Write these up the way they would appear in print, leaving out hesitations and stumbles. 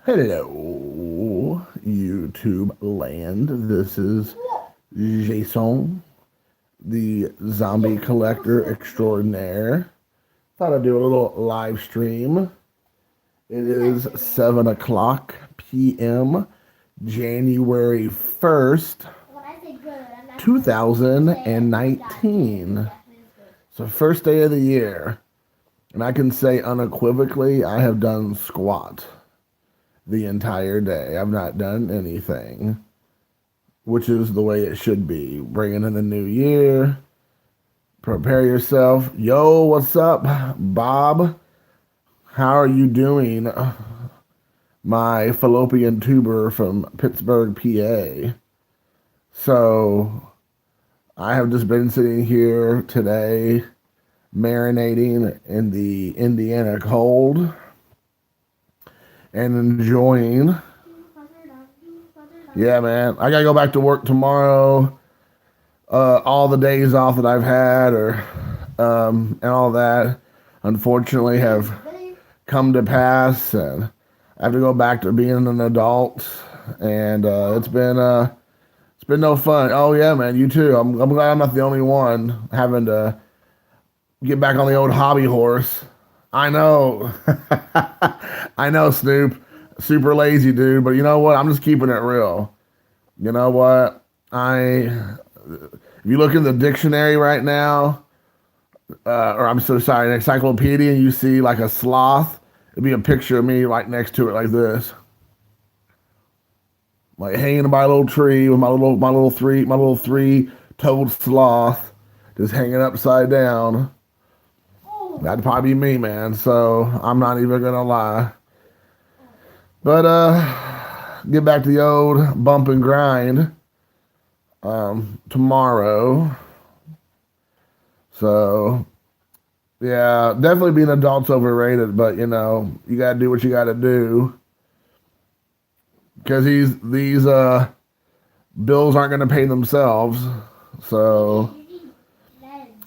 Hello, YouTube land. This is Jason, the zombie collector extraordinaire. Thought I'd do a little live stream. It is 7 o'clock p.m., January 1st, 2019. So, first day of the year. And I can say unequivocally, I have done squat the entire day. I've not done anything, which is the way it should be. Bringing in the new year, prepare yourself. Yo, what's up, Bob? How are you doing? My fallopian tuber from Pittsburgh, PA. So, I have just been sitting here today, marinating in the Indiana cold and enjoying. Yeah, man. I gotta go back to work tomorrow. All the days off that I've had, and all that, unfortunately, have come to pass, and I have to go back to being an adult. And it's been no fun. Oh yeah, man. You too. I'm glad I'm not the only one having to get back on the old hobby horse. I know. I know, Snoop. Super lazy, dude. But you know what? I'm just keeping it real. You know what? If you look in the dictionary right now, or I'm so sorry, an encyclopedia, and you see like a sloth, it'd be a picture of me right next to it like this. Like hanging by a little tree with my little three-toed sloth just hanging upside down. That'd probably be me, man. So I'm not even gonna lie. But get back to the old bump and grind tomorrow. So yeah, definitely being adult's overrated, but you know, you gotta do what you gotta do. Because these bills aren't gonna pay themselves. So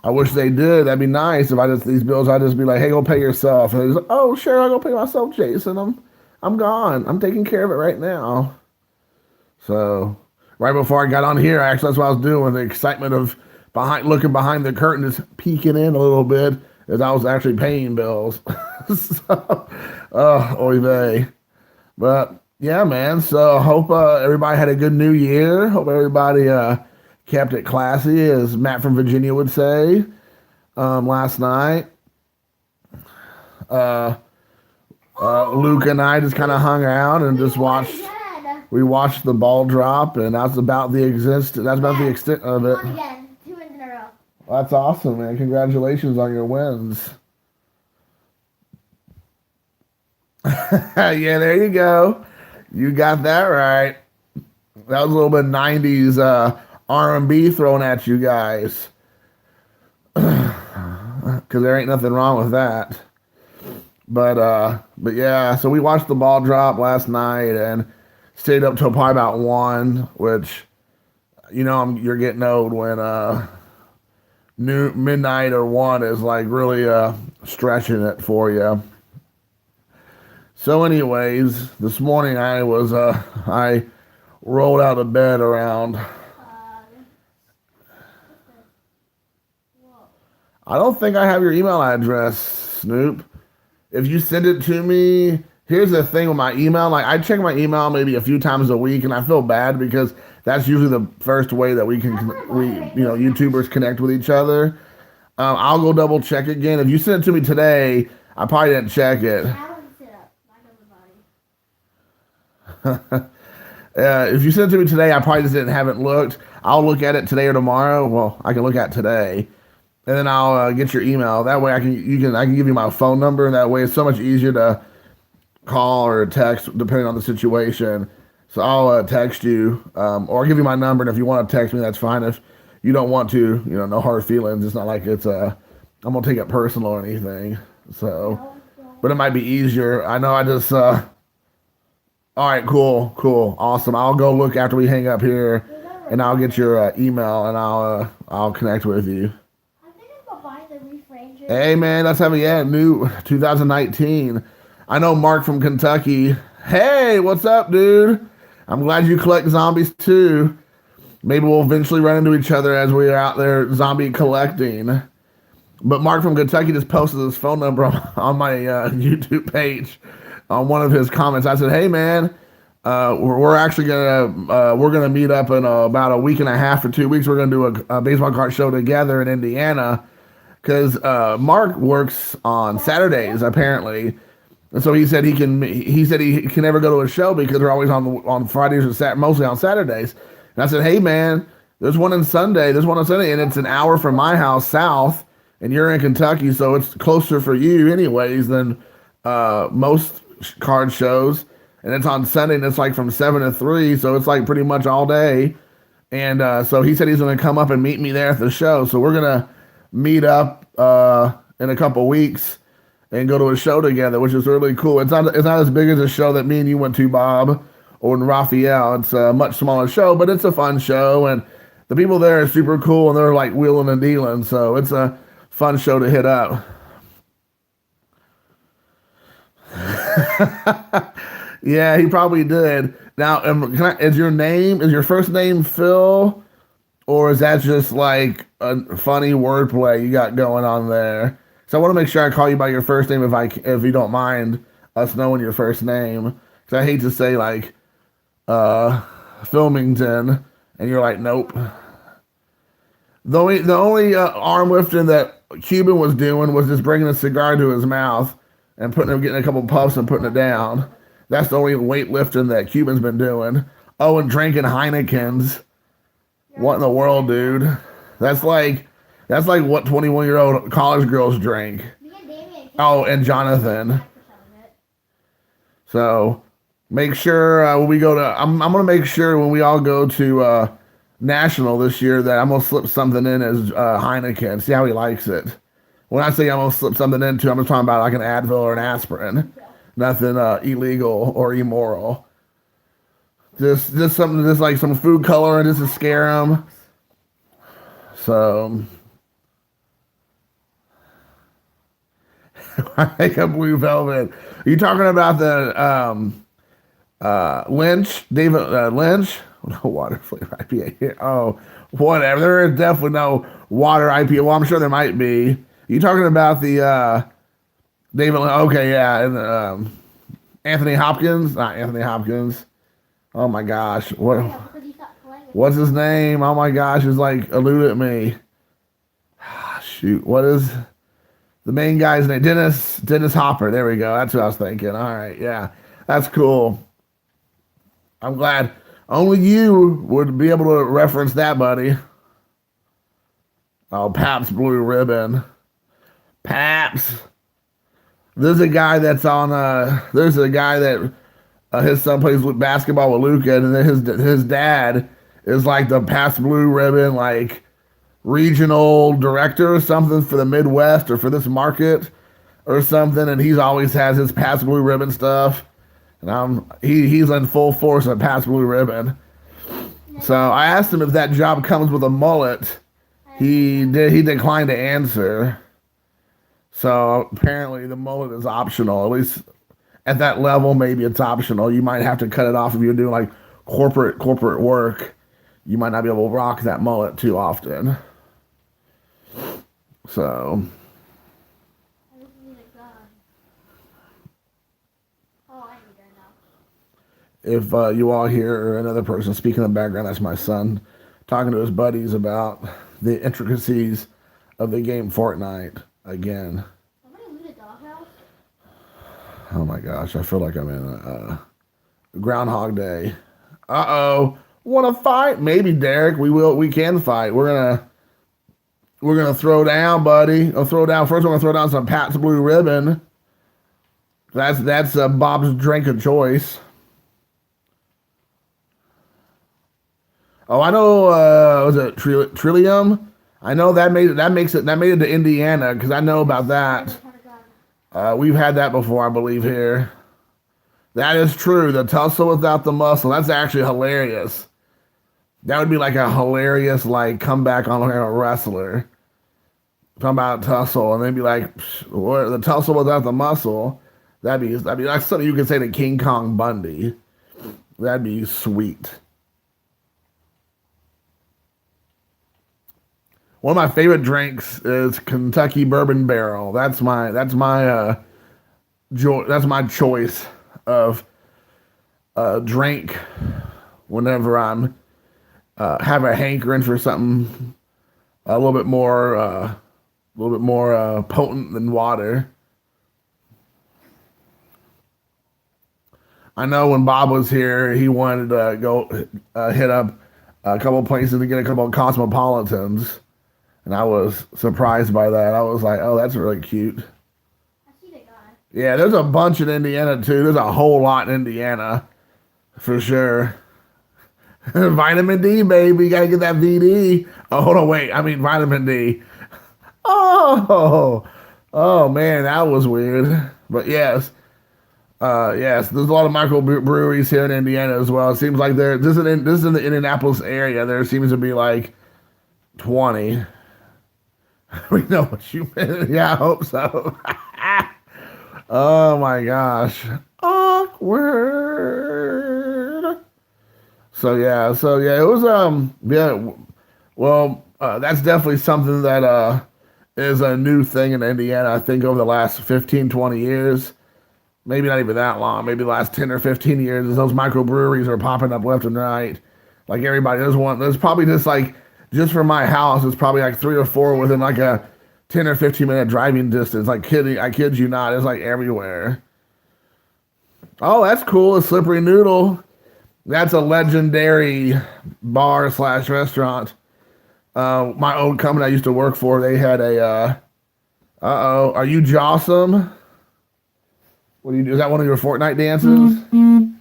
I wish they did. That'd be nice if these bills, I'd just be like, hey, go pay yourself. And like, oh, sure, I'll go pay myself, Jason. I'm gone. I'm taking care of it right now. So right before I got on here, actually, that's what I was doing. The excitement of looking behind the curtain, just peeking in a little bit as I was actually paying bills. So, oy vey. But yeah, man. So hope everybody had a good new year. Hope everybody kept it classy, as Matt from Virginia would say. Last night, Luke and I just kind of hung out and just watched. We watched the ball drop, and that's about the extent of it. Won again, 2 wins in a row. Well, that's awesome, man! Congratulations on your wins. Yeah, there you go. You got that right. That was a little bit 90s R&B thrown at you guys. Because there ain't nothing wrong with that. But yeah, so we watched the ball drop last night and stayed up till probably about 1, which, you know, you're getting old when midnight or 1 is like really stretching it for you. So anyways, this morning I rolled out of bed around, I don't think I have your email address, Snoop. If you send it to me, here's the thing with my email. Like, I check my email maybe a few times a week, and I feel bad because that's usually the first way that YouTubers connect with each other. I'll go double check again. If you send it to me today, I probably didn't check it. If you send it to me today, I probably just haven't looked. I'll look at it today or tomorrow. Well, I can look at it today. And then I'll get your email. That way I can give you my phone number, and that way it's so much easier to call or text depending on the situation. So I'll text you, or give you my number, and if you want to text me, that's fine. If you don't want to, no hard feelings. It's not like I'm gonna take it personal or anything. So, but it might be easier. I know I just all right, cool, awesome. I'll go look after we hang up here, and I'll get your email, and I'll connect with you. Hey man, let's have new 2019. I know Mark from Kentucky Hey, what's up, dude? I'm glad you collect zombies too. Maybe we'll eventually run into each other as we are out there zombie collecting. But Mark from Kentucky just posted his phone number on my YouTube page on one of his comments. I said, "Hey, man, we're actually gonna meet up in about a week and a half or 2 weeks. We're gonna do a baseball card show together in Indiana because Mark works on Saturdays apparently." And so he said he can never go to a show because they're always on Fridays or mostly on Saturdays. And I said, "Hey man, there's one on Sunday. There's one on Sunday, and it's an hour from my house south, and you're in Kentucky, so it's closer for you anyways than most card shows. And it's on Sunday, and it's like from 7 to 3, so it's like pretty much all day." And so he said he's going to come up and meet me there at the show. So we're gonna meet up in a couple weeks and go to a show together, which is really cool. It's not as big as a show that me and you went to, Bob, or in Raphael. It's a much smaller show, but it's a fun show, and the people there are super cool, and they're like wheeling and dealing, so it's a fun show to hit up. Yeah, he probably did. Now, is your first name Phil, or is that just like a funny wordplay you got going on there? So I want to make sure I call you by your first name if you don't mind us knowing your first name. Because I hate to say like Filmington, and you're like, nope. The only arm lifting that Cuban was doing was just bringing a cigar to his mouth and getting a couple puffs and putting it down. That's the only weightlifting that Cuban's been doing. Oh, and drinking Heinekens. What in the world, dude? That's like what 21-year-old college girls drink. Oh, and Jonathan. So make sure when we go to, I'm gonna make sure when we all go to National this year that I'm gonna slip something in as Heineken. See how he likes it. When I say I'm gonna slip something into, I'm just talking about like an Advil or an aspirin. Nothing illegal or immoral. Just something, just like some food coloring, just to scare him. So I make a blue velvet. Are you talking about the Lynch, David Lynch? No water flavor IPA here. Oh, whatever. There is definitely no water IPA. Well, I'm sure there might be. Are you talking about the David? Okay, yeah, and Anthony Hopkins, not Anthony Hopkins. Oh my gosh, what's his name? Oh my gosh, it's like eluded me. Shoot, what is the main guy's name? Dennis Hopper. There we go. That's what I was thinking. All right, yeah, that's cool. I'm glad only you would be able to reference that, buddy. Oh, Pabst Blue Ribbon. Pabst. There's a guy that's on. There's a guy that his son plays with basketball with Luca, and then his dad is like the Pabst Blue Ribbon like regional director or something for the Midwest or for this market or something, and he's always has his Pabst Blue Ribbon stuff, and he's in full force at Pabst Blue Ribbon. So I asked him if that job comes with a mullet. He declined to answer. So apparently the mullet is optional. At least at that level, maybe it's optional. You might have to cut it off if you're doing like corporate work. You might not be able to rock that mullet too often. So if you all hear another person speaking in the background, that's my son talking to his buddies about the intricacies of the game Fortnite again. Oh my gosh, I feel like I'm in a Groundhog Day. Uh-oh. Want to fight? Maybe, Derek. We can fight. We're gonna throw down, buddy. I'll throw down. First, I'm gonna throw down some Pabst Blue Ribbon. That's Bob's drink of choice. Oh, I know. Was it Trillium? I know that made it to Indiana because I know about that. We've had that before, I believe here. That is true. The tussle without the muscle. That's actually hilarious. That would be like a hilarious like comeback on like a wrestler. Talking about tussle, and they'd be like, "What the tussle without the muscle?" That'd be like something you could say to King Kong Bundy. That'd be sweet. One of my favorite drinks is Kentucky Bourbon Barrel. That's my choice of drink whenever I'm have a hankering for something a little bit more potent than water. I know when Bob was here, he wanted to go hit up a couple places to get a couple of cosmopolitans, and I was surprised by that. I was like, "Oh, that's really cute." Yeah, there's a bunch in Indiana too. There's a whole lot in Indiana, for sure. Vitamin D, baby. You gotta get that VD. Oh, hold on, wait. I mean vitamin D. Oh, oh man, that was weird. But yes, there's a lot of microbreweries here in Indiana as well. It seems like this is in the Indianapolis area. There seems to be like 20. We know what you meant. Yeah, I hope so. Oh my gosh. Awkward. So yeah, it was well, that's definitely something that is a new thing in Indiana, I think over the last 15, 20 years. Maybe not even that long, maybe the last 10 or 15 years, as those microbreweries are popping up left and right. Like everybody, there's probably just from my house, it's probably like 3 or 4 within like a 10 or 15 minute driving distance. Like I kid you not, it's like everywhere. Oh, that's cool. A Slippery Noodle. That's a legendary bar slash restaurant. My old company I used to work for, they had uh-oh, are you Jossum? What do you do? Is that one of your Fortnite dances? Mm-hmm.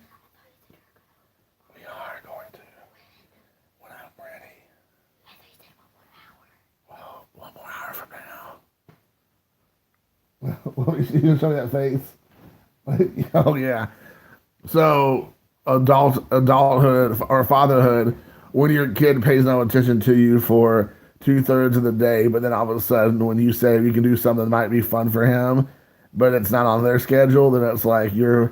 We are going to when I'm ready. Well, 1 more hour from now. Let me see you show me that face. Oh yeah. So adulthood or fatherhood, when your kid pays no attention to you for 2/3 of the day, but then all of a sudden when you say you can do something that might be fun for him, but it's not on their schedule, then it's like you're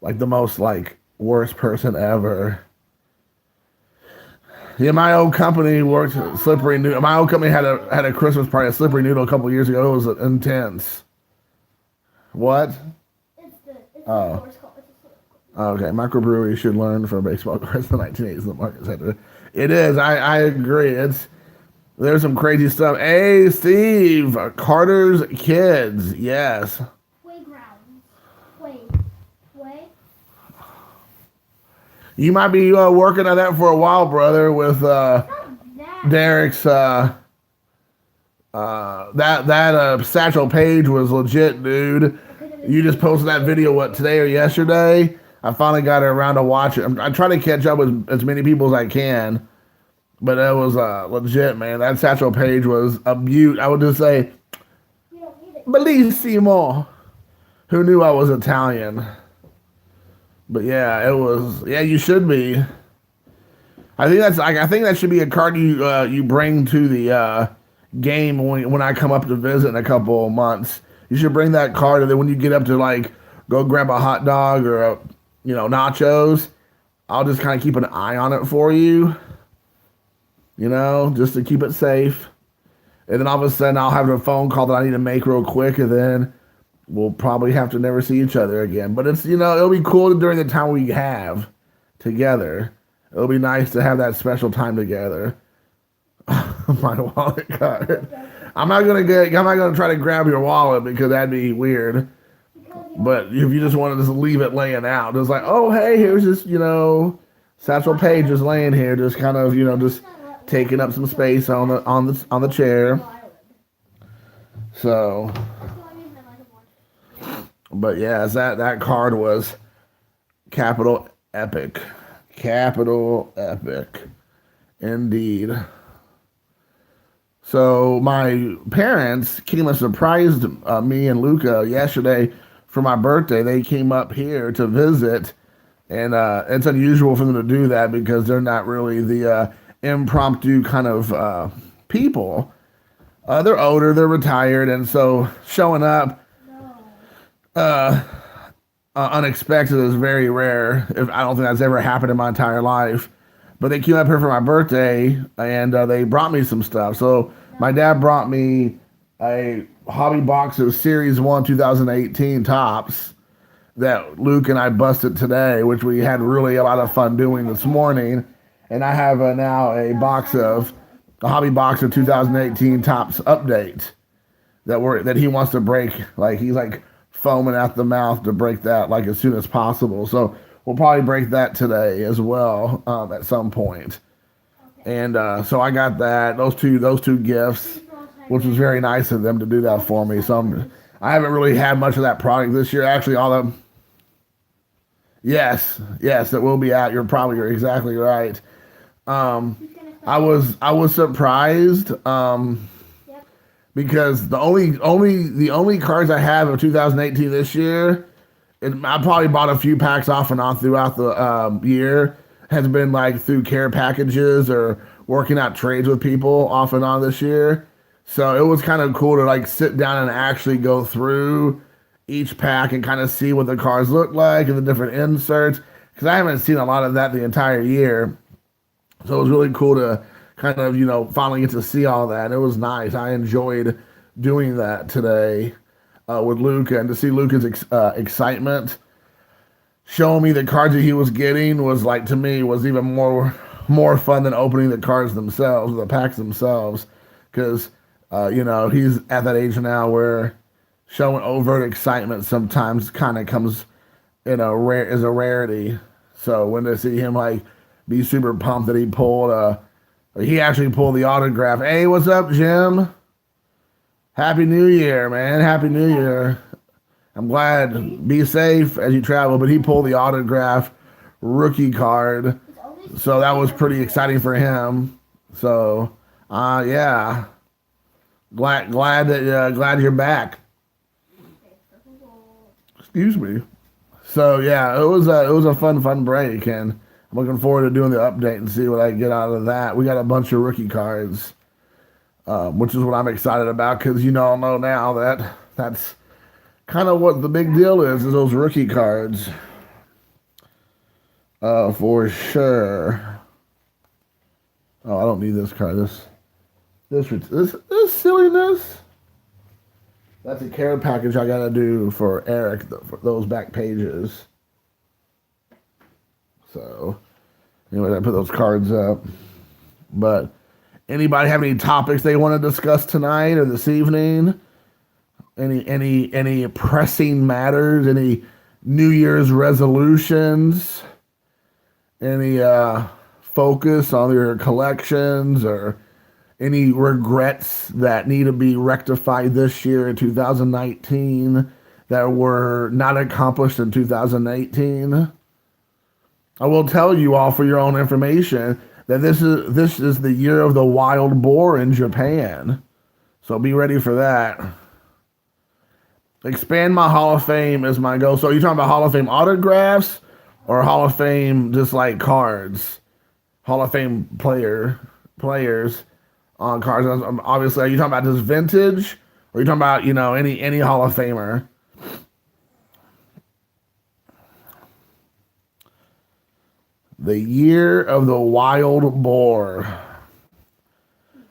like the most like worst person ever. Yeah, my old company worked at Slippery Noodle. My old company had a Christmas party at Slippery Noodle a couple years ago. It was intense. What? Oh. Okay, microbrewery should learn from baseball cards in the 1980s. The market center. It is. I agree. There's some crazy stuff. Hey, Steve, Carter's Kids. Yes. Playground. Play. You might be working on that for a while, brother. With Derek's that Satchel Paige was legit, dude. You just posted that video today or yesterday? I finally got around to watch it. I'm trying to catch up with as many people as I can, but it was legit, man. That Satchel Paige was a beaut. I would just say, bellissimo. Who knew I was Italian? But yeah, it was. Yeah, you should be. I think that should be a card you bring to the game when I come up to visit in a couple of months. You should bring that card, and then when you get up to like go grab a hot dog or nachos, I'll just kind of keep an eye on it for you. Just to keep it safe. And then all of a sudden I'll have a phone call that I need to make real quick, and then we'll probably have to never see each other again. But it's it'll be cool during the time we have together. It'll be nice to have that special time together. My wallet card. I'm not gonna try to grab your wallet because that'd be weird. But if you just want to just leave it laying out, it's like, oh hey, here's this Satchel Paige just laying here, just kind of just taking up some space on the chair. So, but yeah, that card was capital epic, indeed. So my parents came and surprised me and Luca yesterday for my birthday. They came up here to visit, and it's unusual for them to do that because they're not really the impromptu kind of people. They're older, they're retired, and so showing up, unexpected is very rare. If I don't think that's ever happened in my entire life. But they came up here for my birthday and they brought me some stuff. So my dad brought me a hobby box of Series 1 2018 tops that Luke and I busted today, which we had really a lot of fun doing this morning. And I have now a hobby box of 2018 tops update that he wants to break. Like he's like foaming at the mouth to break that like as soon as possible. So we'll probably break that today as well at some point. And so I got those two gifts, which was very nice of them to do that for me. So I haven't really had much of that product this year. Actually, yes, it will be out. You're exactly right. I was surprised because the only cards I have of 2018 this year, I probably bought a few packs off and on throughout the year, has been like through care packages or working out trades with people off and on this year. So it was kind of cool to like sit down and actually go through each pack and kind of see what the cards look like and the different inserts, because I haven't seen a lot of that the entire year. So it was really cool to kind of, finally get to see all that. It was nice. I enjoyed doing that today with Luca, and to see Luca's excitement showing me the cards that he was getting was like, to me, was even more fun than opening the cards themselves, the packs themselves, because he's at that age now where showing overt excitement sometimes kind of comes is a rarity. So when to see him like be super pumped that he actually pulled the autograph. Hey, what's up, Jim? Happy New Year, man. Happy New Year. I'm glad. Be safe as you travel. But he pulled the autograph rookie card. So that was pretty exciting for him. So, yeah. Glad you're back. Excuse me. So yeah, it was a fun break, and I'm looking forward to doing the update and see what I get out of that. We got a bunch of rookie cards, which is what I'm excited about, because I know now that that's kind of what the big deal is those rookie cards, for sure. Oh, I don't need this card. This silliness. That's a care package I gotta do for Eric for those back pages. So, anyway, I put those cards up. But anybody have any topics they want to discuss tonight or this evening? Any pressing matters? Any New Year's resolutions? Any focus on your collections, or any regrets that need to be rectified this year in 2019 that were not accomplished in 2018? I will tell you all for your own information that this is the year of the wild boar in Japan. So be ready for that. Expand my Hall of Fame is my goal. So are you talking about Hall of Fame autographs or Hall of Fame just like cards? Hall of Fame players on cards. Obviously, are you talking about just vintage, or are you talking about any Hall of Famer? The year of the wild boar.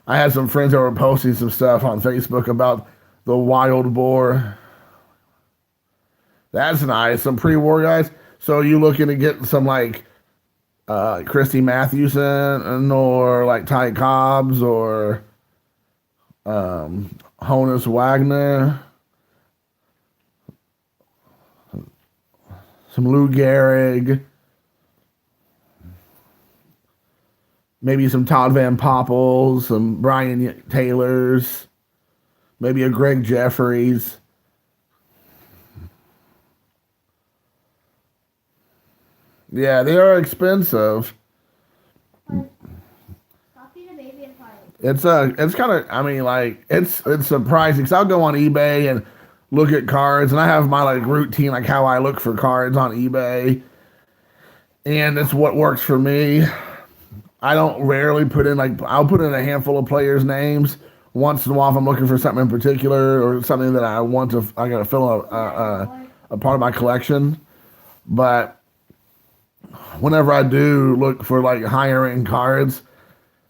I had some friends that were posting some stuff on Facebook about the wild boar. That's nice. Some pre-war guys. So you looking to get some like Christy Mathewson or like Ty Cobbs or Honus Wagner, some Lou Gehrig, maybe some Todd Van Poppels, some Brian Taylors, maybe a Greg Jeffries. Yeah, they are expensive. It's kind of, I mean, like it's surprising, because I'll go on eBay and look at cards, and I have my like routine, like how I look for cards on eBay, and it's what works for me. I don't rarely put in, like, I'll put in a handful of players' names once in a while if I'm looking for something in particular or something that I gotta fill a part of my collection. But whenever I do look for like higher end cards,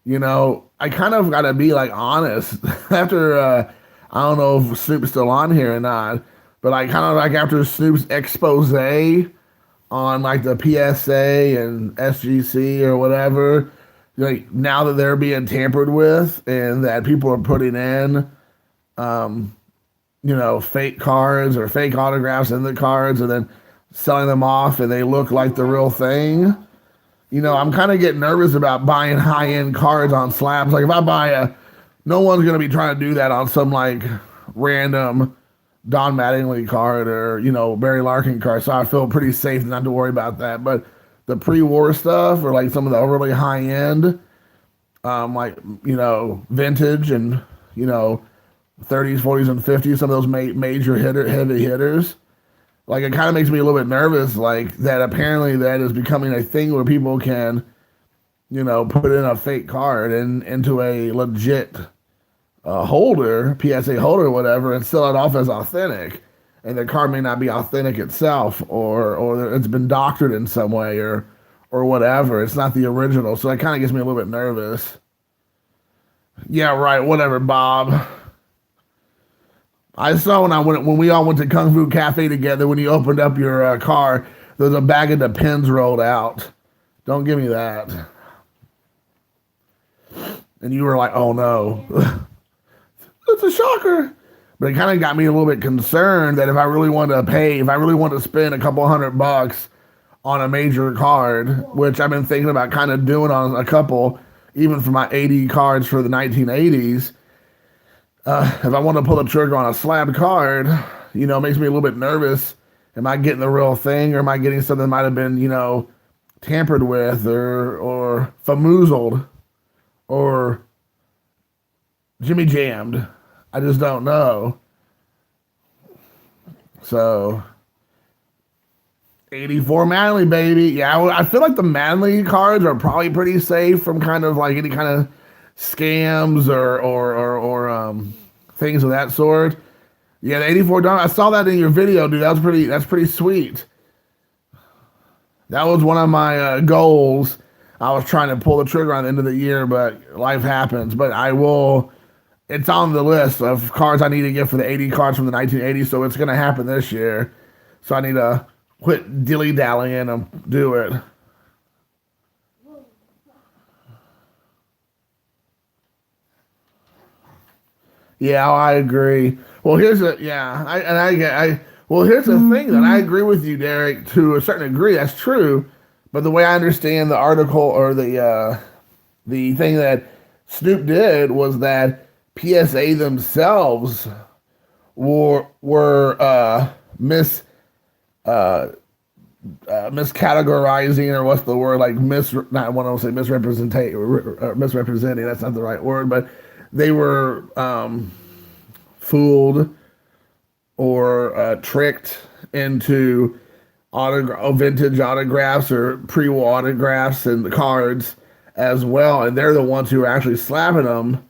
I kind of got to be like honest. After I don't know if Snoop's still on here or not, but I kind of like after Snoop's expose on like the PSA and SGC or whatever, like now that they're being tampered with and that people are putting in, fake cards or fake autographs in the cards and then selling them off and they look like the real thing. I'm kind of getting nervous about buying high end cards on slabs. Like if I buy no one's gonna be trying to do that on some like random Don Mattingly card or Barry Larkin card. So I feel pretty safe not to worry about that. But the pre-war stuff or like some of the really high end, vintage and 30s, 40s, and 50s, some of those major heavy hitters. Like it kind of makes me a little bit nervous, like that apparently that is becoming a thing where people can, put in a fake card and into a legit holder, PSA holder or whatever, and sell it off as authentic. And the card may not be authentic itself, or it's been doctored in some way, or whatever. It's not the original, so that kind of gets me a little bit nervous. Yeah, right. Whatever, Bob. I saw when we all went to Kung Fu Cafe together. When you opened up your car, there's a bag of Depends rolled out. Don't give me that. And you were like, "Oh no, it's a shocker." But it kind of got me a little bit concerned that if I really wanted to spend a couple $100 on a major card, which I've been thinking about kind of doing on a couple, even for my 80 cards for the 1980s. If I want to pull the trigger on a slab card, it makes me a little bit nervous. Am I getting the real thing, or am I getting something that might have been, tampered with or famoozled or Jimmy jammed? I just don't know. So, 84 Manly, baby. Yeah, I feel like the Manly cards are probably pretty safe from kind of like any kind of scams or things of that sort. Yeah, the 84 Don. I saw that in your video, dude. That's pretty sweet. That was one of my goals. I was trying to pull the trigger on the end of the year, but life happens. But I will. It's on the list of cards I need to get for the 80 cards from the 1980s, so it's going to happen this year. So I need to quit dilly-dallying and do it. Yeah, I agree. Well, here's the thing that I agree with you, Derek, to a certain degree. That's true, but the way I understand the article or the thing that Snoop did was that PSA themselves were miscategorizing, or what's the word, like not want to say misrepresenting. That's not the right word, but they were fooled or tricked into vintage autographs or pre-war autographs and the cards as well, and they're the ones who are actually slapping them.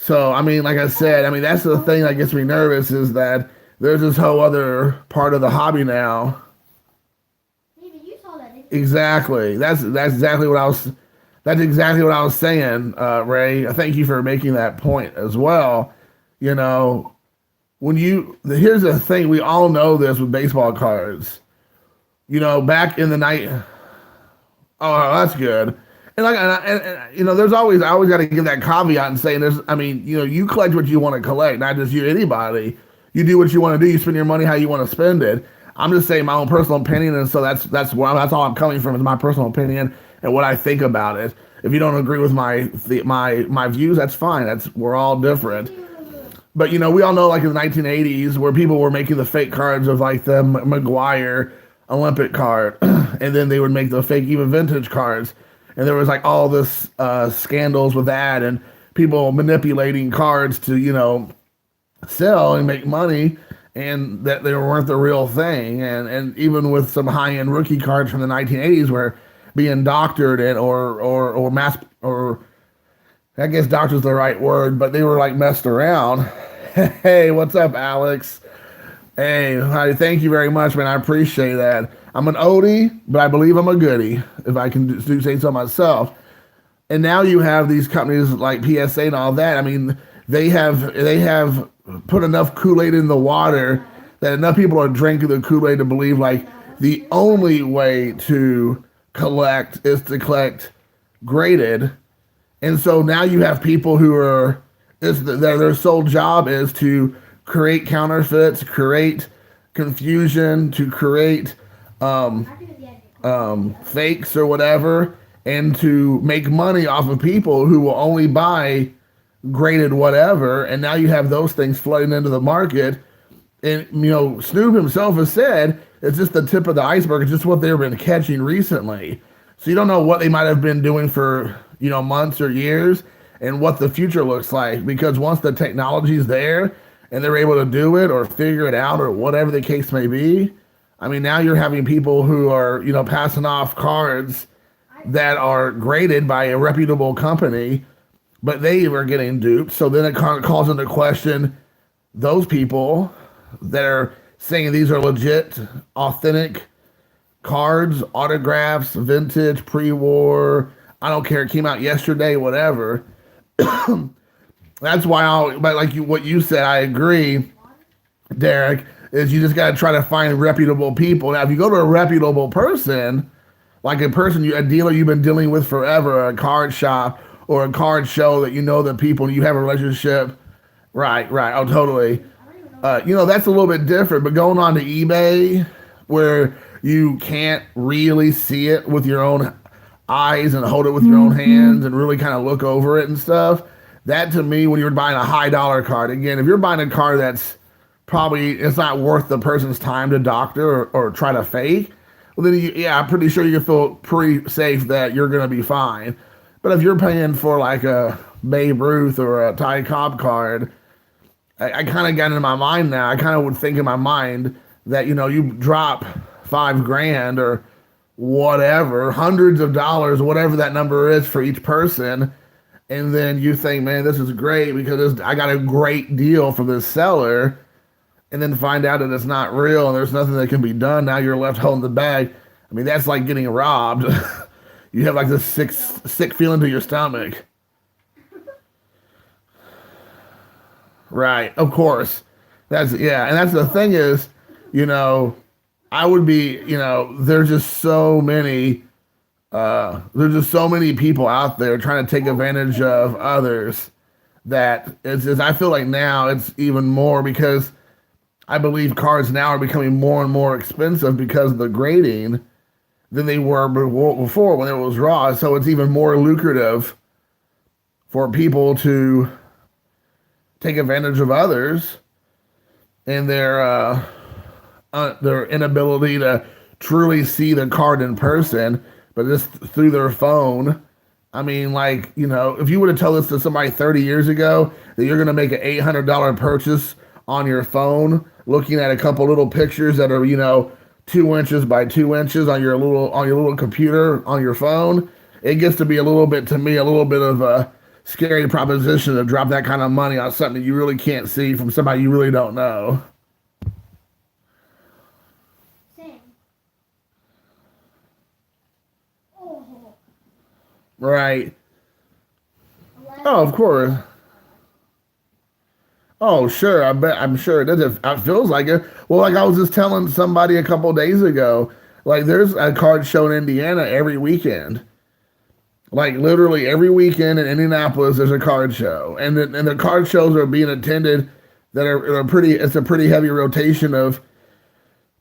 So, I mean, like I said, that's the thing that gets me nervous, is that there's this whole other part of the hobby now. Maybe you saw that. Exactly. That's exactly what I was. That's exactly what I was saying, Ray. Thank you for making that point as well. Here's the thing. We all know this with baseball cards. Back in the night. Oh, that's good. And there's I always got to give that caveat and say you collect what you want to collect, not just anybody. You do what you want to do. You spend your money how you want to spend it. I'm just saying my own personal opinion, and so that's all I'm coming from, is my personal opinion and what I think about it. If you don't agree with my views, that's fine. We're all different. But we all know, like in the 1980s, where people were making the fake cards of like the McGuire Olympic card, and then they would make the fake even vintage cards. And there was like all this scandals with that, and people manipulating cards to, sell and make money, and that they weren't the real thing. And even with some high-end rookie cards from the 1980s were being doctored or mass, or I guess doctor's the right word, but they were like messed around. Hey, what's up, Alex? Hey, thank you very much, man. I appreciate that. I'm an oldie, but I believe I'm a goodie, if I can do say so myself. And now you have these companies like PSA and all that. I mean, they have put enough Kool-Aid in the water that enough people are drinking the Kool-Aid to believe like the only way to collect is to collect graded. And so now you have people who are their sole job is to create counterfeits, create confusion, to create fakes or whatever, and to make money off of people who will only buy graded whatever. And now you have those things flooding into the market. And Snoop himself has said it's just the tip of the iceberg. It's just what they've been catching recently. So you don't know what they might have been doing for months or years, and what the future looks like. Because once the technology's there and they're able to do it or figure it out or whatever the case may be, I mean, now you're having people who are passing off cards that are graded by a reputable company, but they are getting duped. So then it calls into question those people that are saying these are legit, authentic cards, autographs, vintage, pre-war. I don't care. It came out yesterday, whatever. That's why but like what you said, I agree, Derek, is you just got to try to find reputable people. Now, if you go to a reputable person, like a dealer you've been dealing with forever, a card shop or a card show that the people, you have a relationship. Right. Oh, totally. That's a little bit different, but going on to eBay where you can't really see it with your own eyes and hold it with your own hands and really kind of look over it and stuff. That to me, when you're buying a high dollar card, again, if you're buying a card that's probably, it's not worth the person's time to doctor or try to fake, well then I'm pretty sure you can feel pretty safe that you're going to be fine. But if you're paying for like a Babe Ruth or a Ty Cobb card, I kind of got in my mind now. I kind of would think in my mind that, you drop $5,000 or whatever, hundreds of dollars, whatever that number is for each person. And then you think, man, this is great because I got a great deal from this seller. And then find out that it's not real and there's nothing that can be done. Now you're left holding the bag. I mean, that's like getting robbed. You have like this sick feeling to your stomach. Right, of course. And that's the thing is, I would be, there's just so many people out there trying to take advantage of others that I feel like now it's even more because I believe cards now are becoming more and more expensive because of the grading than they were before when it was raw. So it's even more lucrative for people to take advantage of others and their inability to truly see the card in person, but just through their phone. I mean, like, if you would have told this to somebody 30 years ago that you're going to make an $800 purchase on your phone, looking at a couple little pictures that are, 2 inches by 2 inches on your little computer on your phone, it gets to be a little bit of a scary proposition to drop that kind of money on something you really can't see from somebody you really don't know. Same. Oh. Right. Oh, of course. Oh, sure. I'm sure it does. It feels like it. Well, like I was just telling somebody a couple days ago, like there's a card show in Indiana every weekend. Like literally every weekend in Indianapolis, there's a card show, and the card shows are being attended that are pretty. It's a pretty heavy rotation of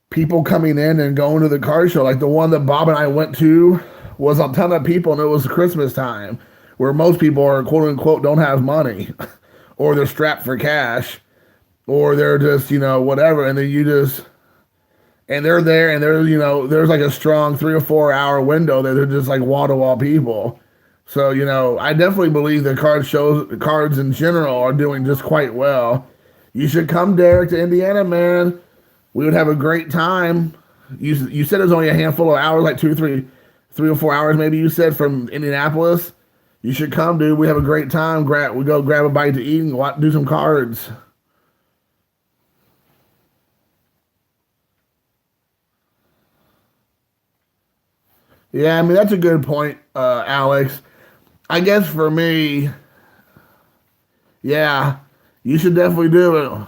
people coming in and going to the card show. Like the one that Bob and I went to was a ton of people, and it was Christmas time, where most people are quote unquote don't have money, or they're strapped for cash, or they're just whatever, and then and they're there, and there's like a strong 3 or 4 hour window that they're just like wall to wall people. So I definitely believe that cards in general are doing just quite well. You should come, Derek, to Indiana, man. We would have a great time. You said it was only a handful of hours, like 3 or 4 hours, maybe you said, from Indianapolis. You should come, dude. We have a great time. We go grab a bite to eat and do some cards. Yeah, I mean that's a good point, Alex. I guess for me, yeah, you should definitely do it.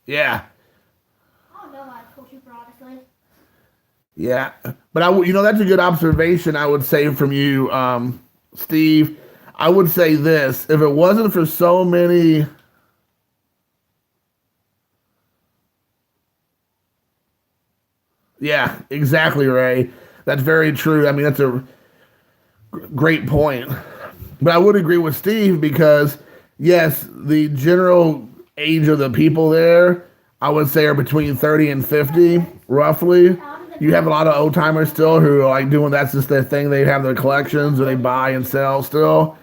Yeah, I don't know why I told you, honestly. yeah. But that's a good observation. I would say from you, Steve. I would say this: if it wasn't for so many, yeah, exactly, Ray. That's very true. I mean, that's a great point. But I would agree with Steve because, yes, the general age of the people there, I would say, are between 30 and 50, roughly. You have a lot of old timers still who are like doing that's just their thing. They have their collections or they buy and sell still.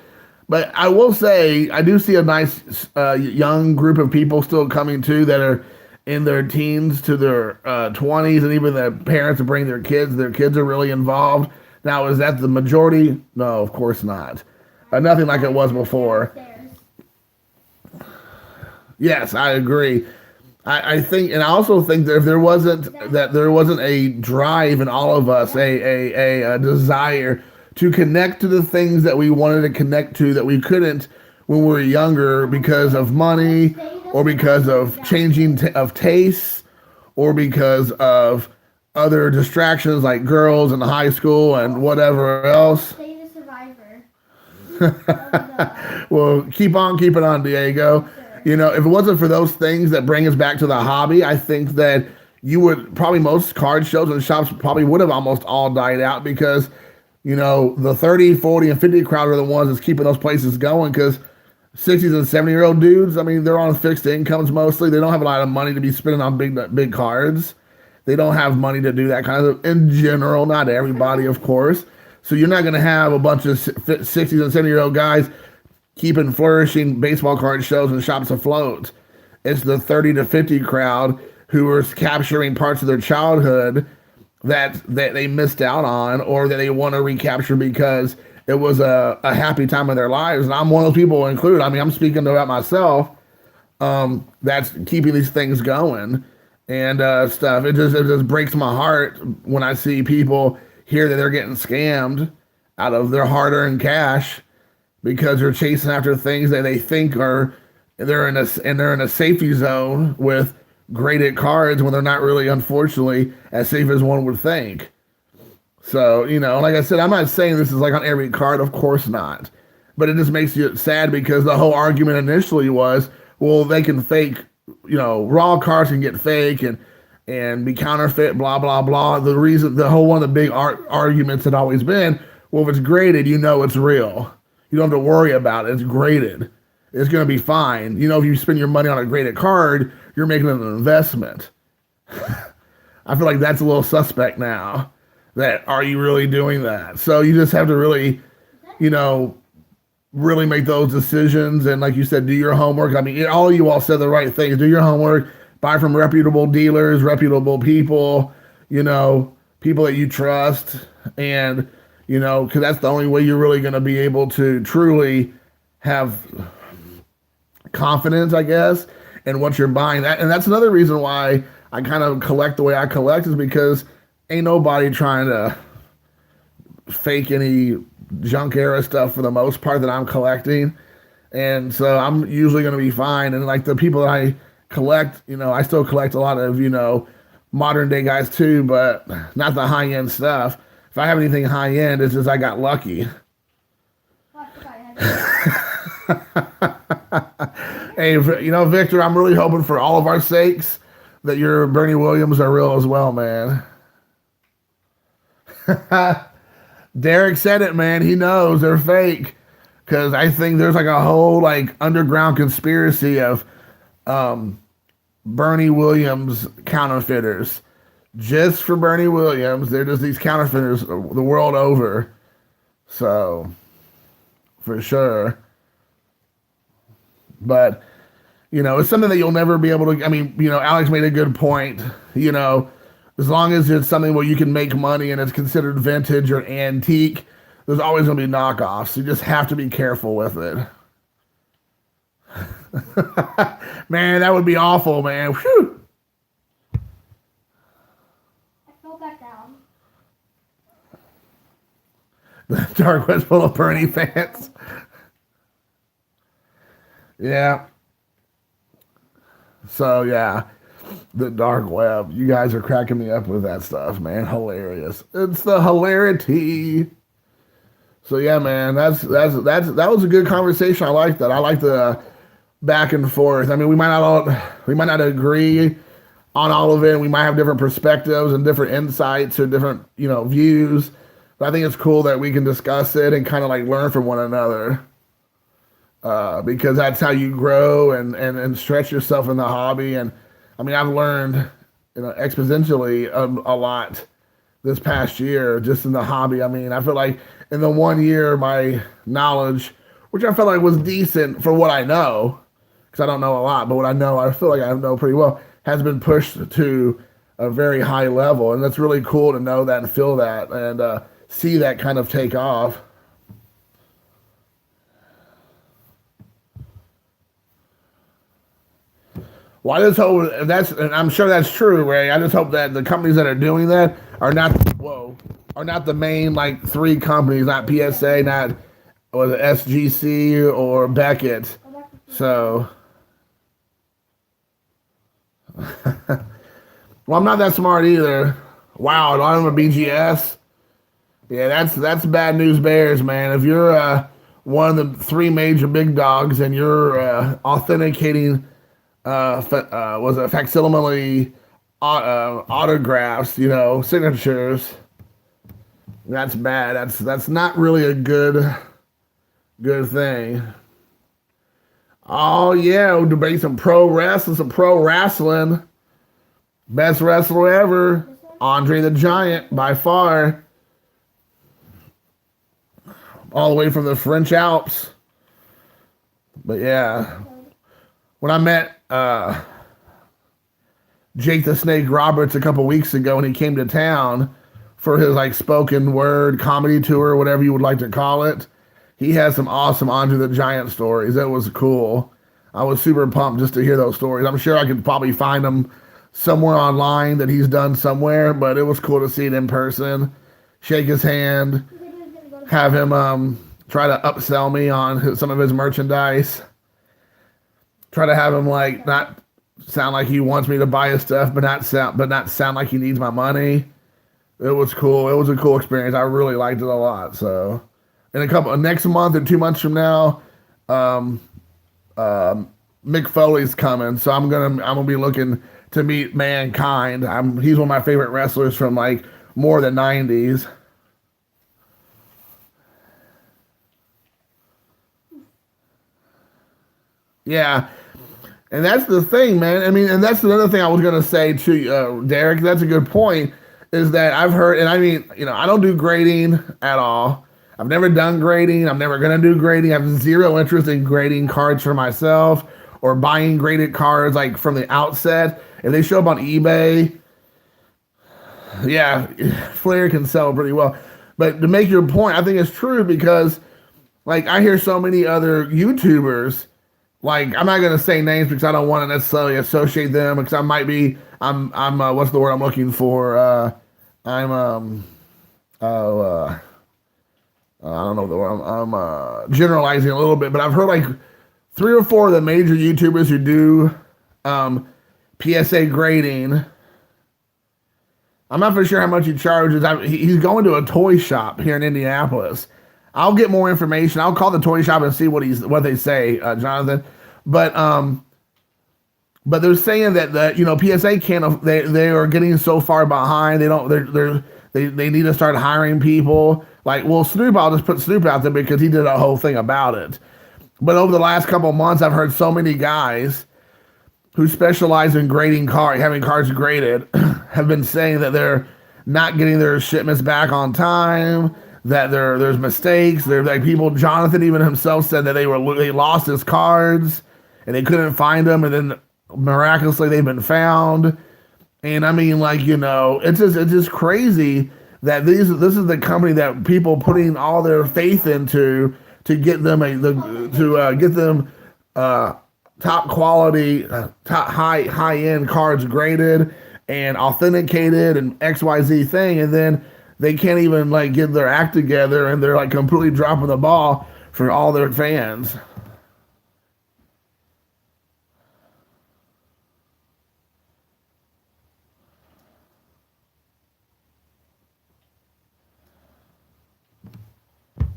But I will say, I do see a nice young group of people still coming too that are in their teens to their 20s, and even the parents that bring their kids. Their kids are really involved. Now, is that the majority? No, of course not. Nothing like it was before. Downstairs. Yes, I agree. I think, and I also think that if there wasn't a drive in all of us, a desire to connect to the things that we wanted to connect to that we couldn't when we were younger because of money or because of changing of tastes or because of other distractions like girls in high school and whatever else. Stay the survivor. Of Well, keep on keeping on, Diego. You know, if it wasn't for those things that bring us back to the hobby, I think that you would probably most card shows and shops probably would have almost all died out because, the 30, 40, and 50 crowd are the ones that's keeping those places going because 60s and 70-year-old dudes, I mean, they're on fixed incomes mostly. They don't have a lot of money to be spending on big cards. They don't have money to do that kind of, in general, not everybody, of course. So you're not going to have a bunch of 60s and 70-year-old guys keeping flourishing baseball card shows and shops afloat. It's the 30 to 50 crowd who are capturing parts of their childhood that they missed out on or that they want to recapture because it was a happy time in their lives. And I'm one of those people included. I mean, I'm speaking about myself. That's keeping these things going and stuff. It just breaks my heart when I see people hear that they're getting scammed out of their hard-earned cash because they're chasing after things that they think are they're in a safety zone with graded cards when they're not really, unfortunately, as safe as one would think. So, like I said, I'm not saying this is like on every card, of course not. But it just makes you sad because the whole argument initially was, well, they can fake, raw cards can get fake and be counterfeit, blah, blah, blah. The whole one of the big arguments had always been, well, if it's graded, it's real. You don't have to worry about it. It's graded. It's going to be fine. If you spend your money on a graded card, you're making an investment. I feel like that's a little suspect now. That are you really doing that? So you just have to really, really make those decisions. And like you said, do your homework. I mean, all of you all said the right things. Do your homework. Buy from reputable dealers, reputable people, people that you trust. And, because that's the only way you're really going to be able to truly have confidence, I guess, in what you're buying. And that's another reason why I kind of collect the way I collect is because ain't nobody trying to fake any junk era stuff for the most part that I'm collecting. And so I'm usually going to be fine. And like the people that I collect, I still collect a lot of, modern day guys too, but not the high end stuff. If I have anything high end, it's just I got lucky. I forgot I had Hey, Victor, I'm really hoping for all of our sakes that your Bernie Williams are real as well, man. Derek said it, man. He knows they're fake because I think there's like a whole like underground conspiracy of Bernie Williams counterfeiters. Just for Bernie Williams, they're just these counterfeiters the world over. So, for sure. But, it's something that you'll never be able to. I mean, Alex made a good point. As long as it's something where you can make money and it's considered vintage or antique, there's always going to be knockoffs. You just have to be careful with it. Man, that would be awful, man. Whew. I Go back down. The dark web's full of Bernie fans. Yeah. So yeah, the dark web. You guys are cracking me up with that stuff, man. Hilarious. It's the hilarity. So yeah, man, that was a good conversation. I like that. I like the back and forth. I mean, we might not agree on all of it. We might have different perspectives and different insights or different, views. But I think it's cool that we can discuss it and kind of like learn from one another. Because that's how you grow and stretch yourself in the hobby. And I mean, I've learned, exponentially a lot this past year just in the hobby. I mean, I feel like in the 1 year, my knowledge, which I felt like was decent for what I know, because I don't know a lot, but what I know, I feel like I know pretty well, has been pushed to a very high level. And that's really cool to know that and feel that and see that kind of take off. Well, I just hope and I'm sure that's true, Ray. I just hope that the companies that are doing that are not the main like three companies, not PSA, not was it SGC or Beckett. So, well, I'm not that smart either. Wow, I'm a BGS. Yeah, that's bad news bears, man. If you're one of the three major big dogs and you're authenticating was it facsimile autographs, signatures. That's bad. That's not really a good thing. Oh yeah, we'll debate some pro wrestling. Best wrestler ever, Andre the Giant by far. All the way from the French Alps. But yeah, when I met Jake the Snake Roberts a couple weeks ago when he came to town for his like spoken word comedy tour, whatever you would like to call it, he had some awesome Andre the Giant stories. That was cool. I was super pumped just to hear those stories. I'm sure I could probably find them somewhere online that he's done somewhere, but it was cool to see it in person, shake his hand, have him try to upsell me on some of his merchandise. Try to have him like not sound like he wants me to buy his stuff, but not sound like he needs my money. It was cool. It was a cool experience. I really liked it a lot. So, in next month or 2 months from now, Mick Foley's coming. So I'm gonna be looking to meet Mankind. He's one of my favorite wrestlers from like more than '90s. Yeah. And that's the thing, man. I mean, and that's another thing I was going to say to Derek. That's a good point, is that I've heard, and I mean, I don't do grading at all. I've never done grading. I'm never going to do grading. I have zero interest in grading cards for myself or buying graded cards like from the outset. If they show up on eBay, yeah, Flair can sell pretty well. But to make your point, I think it's true because, like, I hear so many other YouTubers. Like, I'm not gonna say names because I don't want to necessarily associate them because I'm what's the word I'm looking for? I don't know the word. I'm generalizing a little bit, but I've heard like 3 or 4 of the major YouTubers who do PSA grading. I'm not for sure how much he charges. He's going to a toy shop here in Indianapolis. I'll get more information. I'll call the toy shop and see what they say, Jonathan. But they're saying that PSA can't. They are getting so far behind. They need to start hiring people. Like, well, Snoop, I'll just put Snoop out there because he did a whole thing about it. But over the last couple of months, I've heard so many guys who specialize in grading having cars graded, have been saying that they're not getting their shipments back on time. That there's mistakes. There's like people. Jonathan even himself said that they lost his cards and they couldn't find them, and then miraculously they've been found. And I mean, like, it's just crazy that this is the company that people putting all their faith into to get them top quality, top high end cards graded and authenticated and XYZ thing, and then they can't even like get their act together, and they're like completely dropping the ball for all their fans.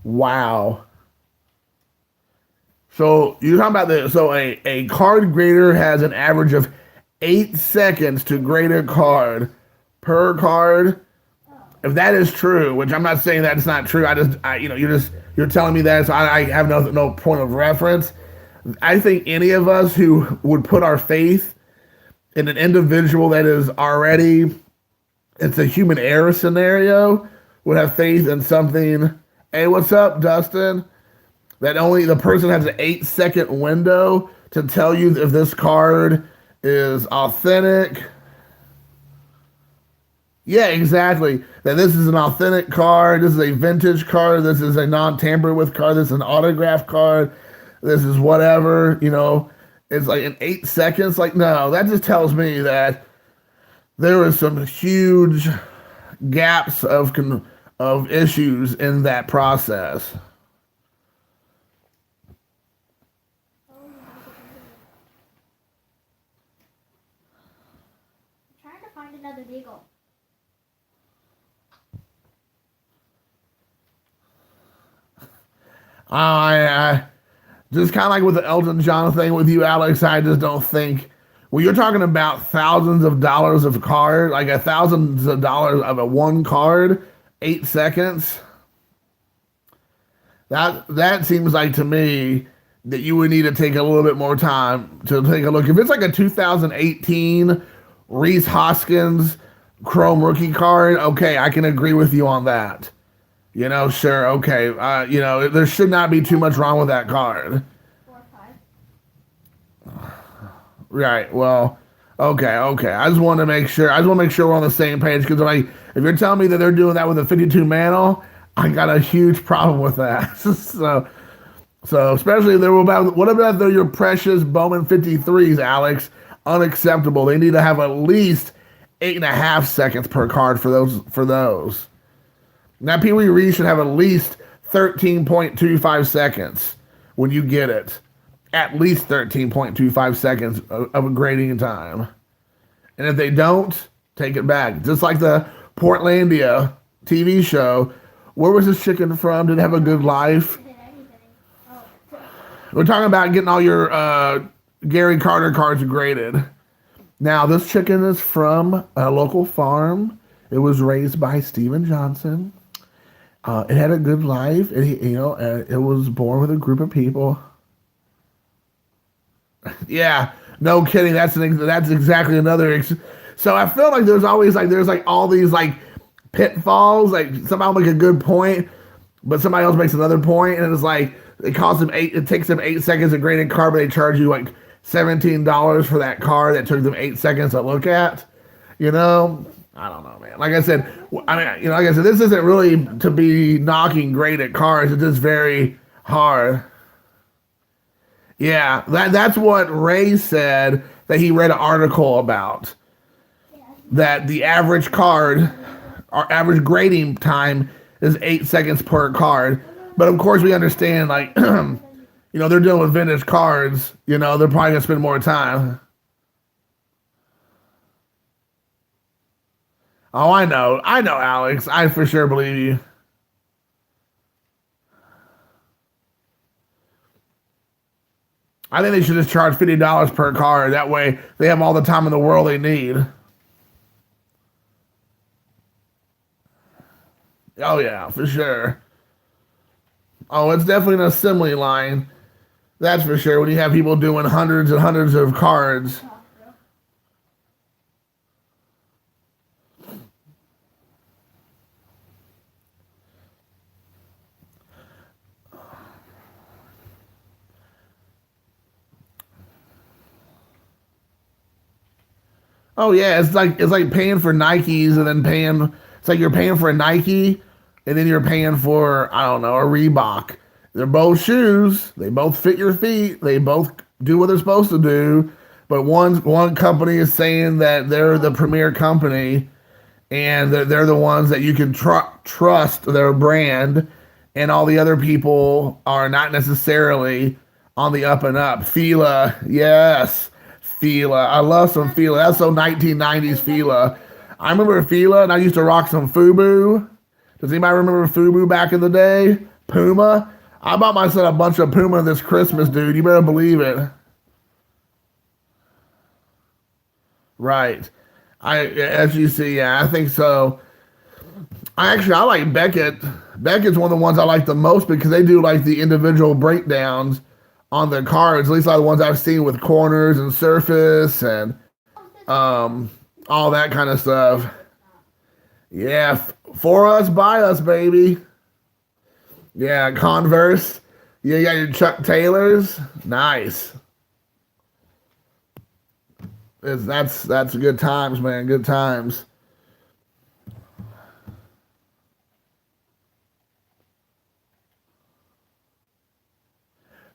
Wow. So you're talking about the so a card grader has an average of 8 seconds to grade a card per card. If that is true, which I'm not saying that's not true, you're telling me that, so I have no point of reference. I think any of us who would put our faith in an individual that is already, it's a human error scenario, would have faith in something. Hey, what's up, Dustin? That only the person has an 8 second window to tell you if this card is authentic. Yeah, exactly. That this is an authentic card. This is a vintage card. This is a non-tampered with card. This is an autograph card. This is whatever. It's like in 8 seconds. Like, no, that just tells me that there was some huge gaps of issues in that process. I'm trying to find another beagle. I just kind of like with the Elton John thing with you, Alex. I just don't think. Well, you're talking about thousands of dollars of card, like thousands of dollars of a one card, 8 seconds. That seems like to me that you would need to take a little bit more time to take a look. If it's like a 2018 Reese Hoskins Chrome rookie card, okay, I can agree with you on that. Sure, okay. There should not be too much wrong with that card. 4 or 5. Right. Well, okay. I just want to make sure. We're on the same page because if you're telling me that they're doing that with a 52 mantle, I got a huge problem with that. so especially if they're what about your precious Bowman 53s, Alex? Unacceptable. They need to have at least 8.5 seconds per card for those. Now, Pee Wee Reese should have at least 13.25 seconds when you get it. At least 13.25 seconds of a grading time. And if they don't, take it back. Just like the Portlandia TV show. Where was this chicken from? Did it have a good life? We're talking about getting all your Gary Carter cards graded. Now, this chicken is from a local farm. It was raised by Steven Johnson. It had a good life. It was born with a group of people. Yeah, no kidding. That's exactly another. So I feel like there's always all these pitfalls. Like somebody will make a good point, but somebody else makes another point, and it's like it costs them It takes them 8 seconds to grade a card, but they charge you like $17 for that card that took them 8 seconds to look at. I don't know, man. Like I said, this isn't really to be knocking graded cards. It's just very hard. Yeah, that's what Ray said that he read an article about. That the average card, our average grading time is 8 seconds per card. But of course we understand, they're dealing with vintage cards. They're probably gonna spend more time. Oh, I know, Alex. I for sure believe you. I think they should just charge $50 per card. That way, they have all the time in the world they need. Oh yeah, for sure. Oh, it's definitely an assembly line. That's for sure. When you have people doing hundreds and hundreds of cards. Oh yeah, it's like paying for Nikes and then paying. It's like you're paying for a Nike, and then you're paying for I don't know a Reebok. They're both shoes. They both fit your feet. They both do what they're supposed to do. But one company is saying that they're the premier company, and they're the ones that you can trust their brand, and all the other people are not necessarily on the up and up. Fila, yes, Fila. I love some Fila. That's so 1990s Fila. I remember Fila, and I used to rock some Fubu. Does anybody remember Fubu back in the day? Puma. I bought myself a bunch of Puma this Christmas, dude. You better believe it. Right. As you see, yeah, I think so. I like Beckett. Beckett's one of the ones I like the most because they do like the individual breakdowns on the cards. At least like the ones I've seen with corners and surface and all that kind of stuff. Yeah, for us, by us, baby. Yeah, Converse. Yeah, you got your Chuck Taylors. Nice. That's good times, man. Good times.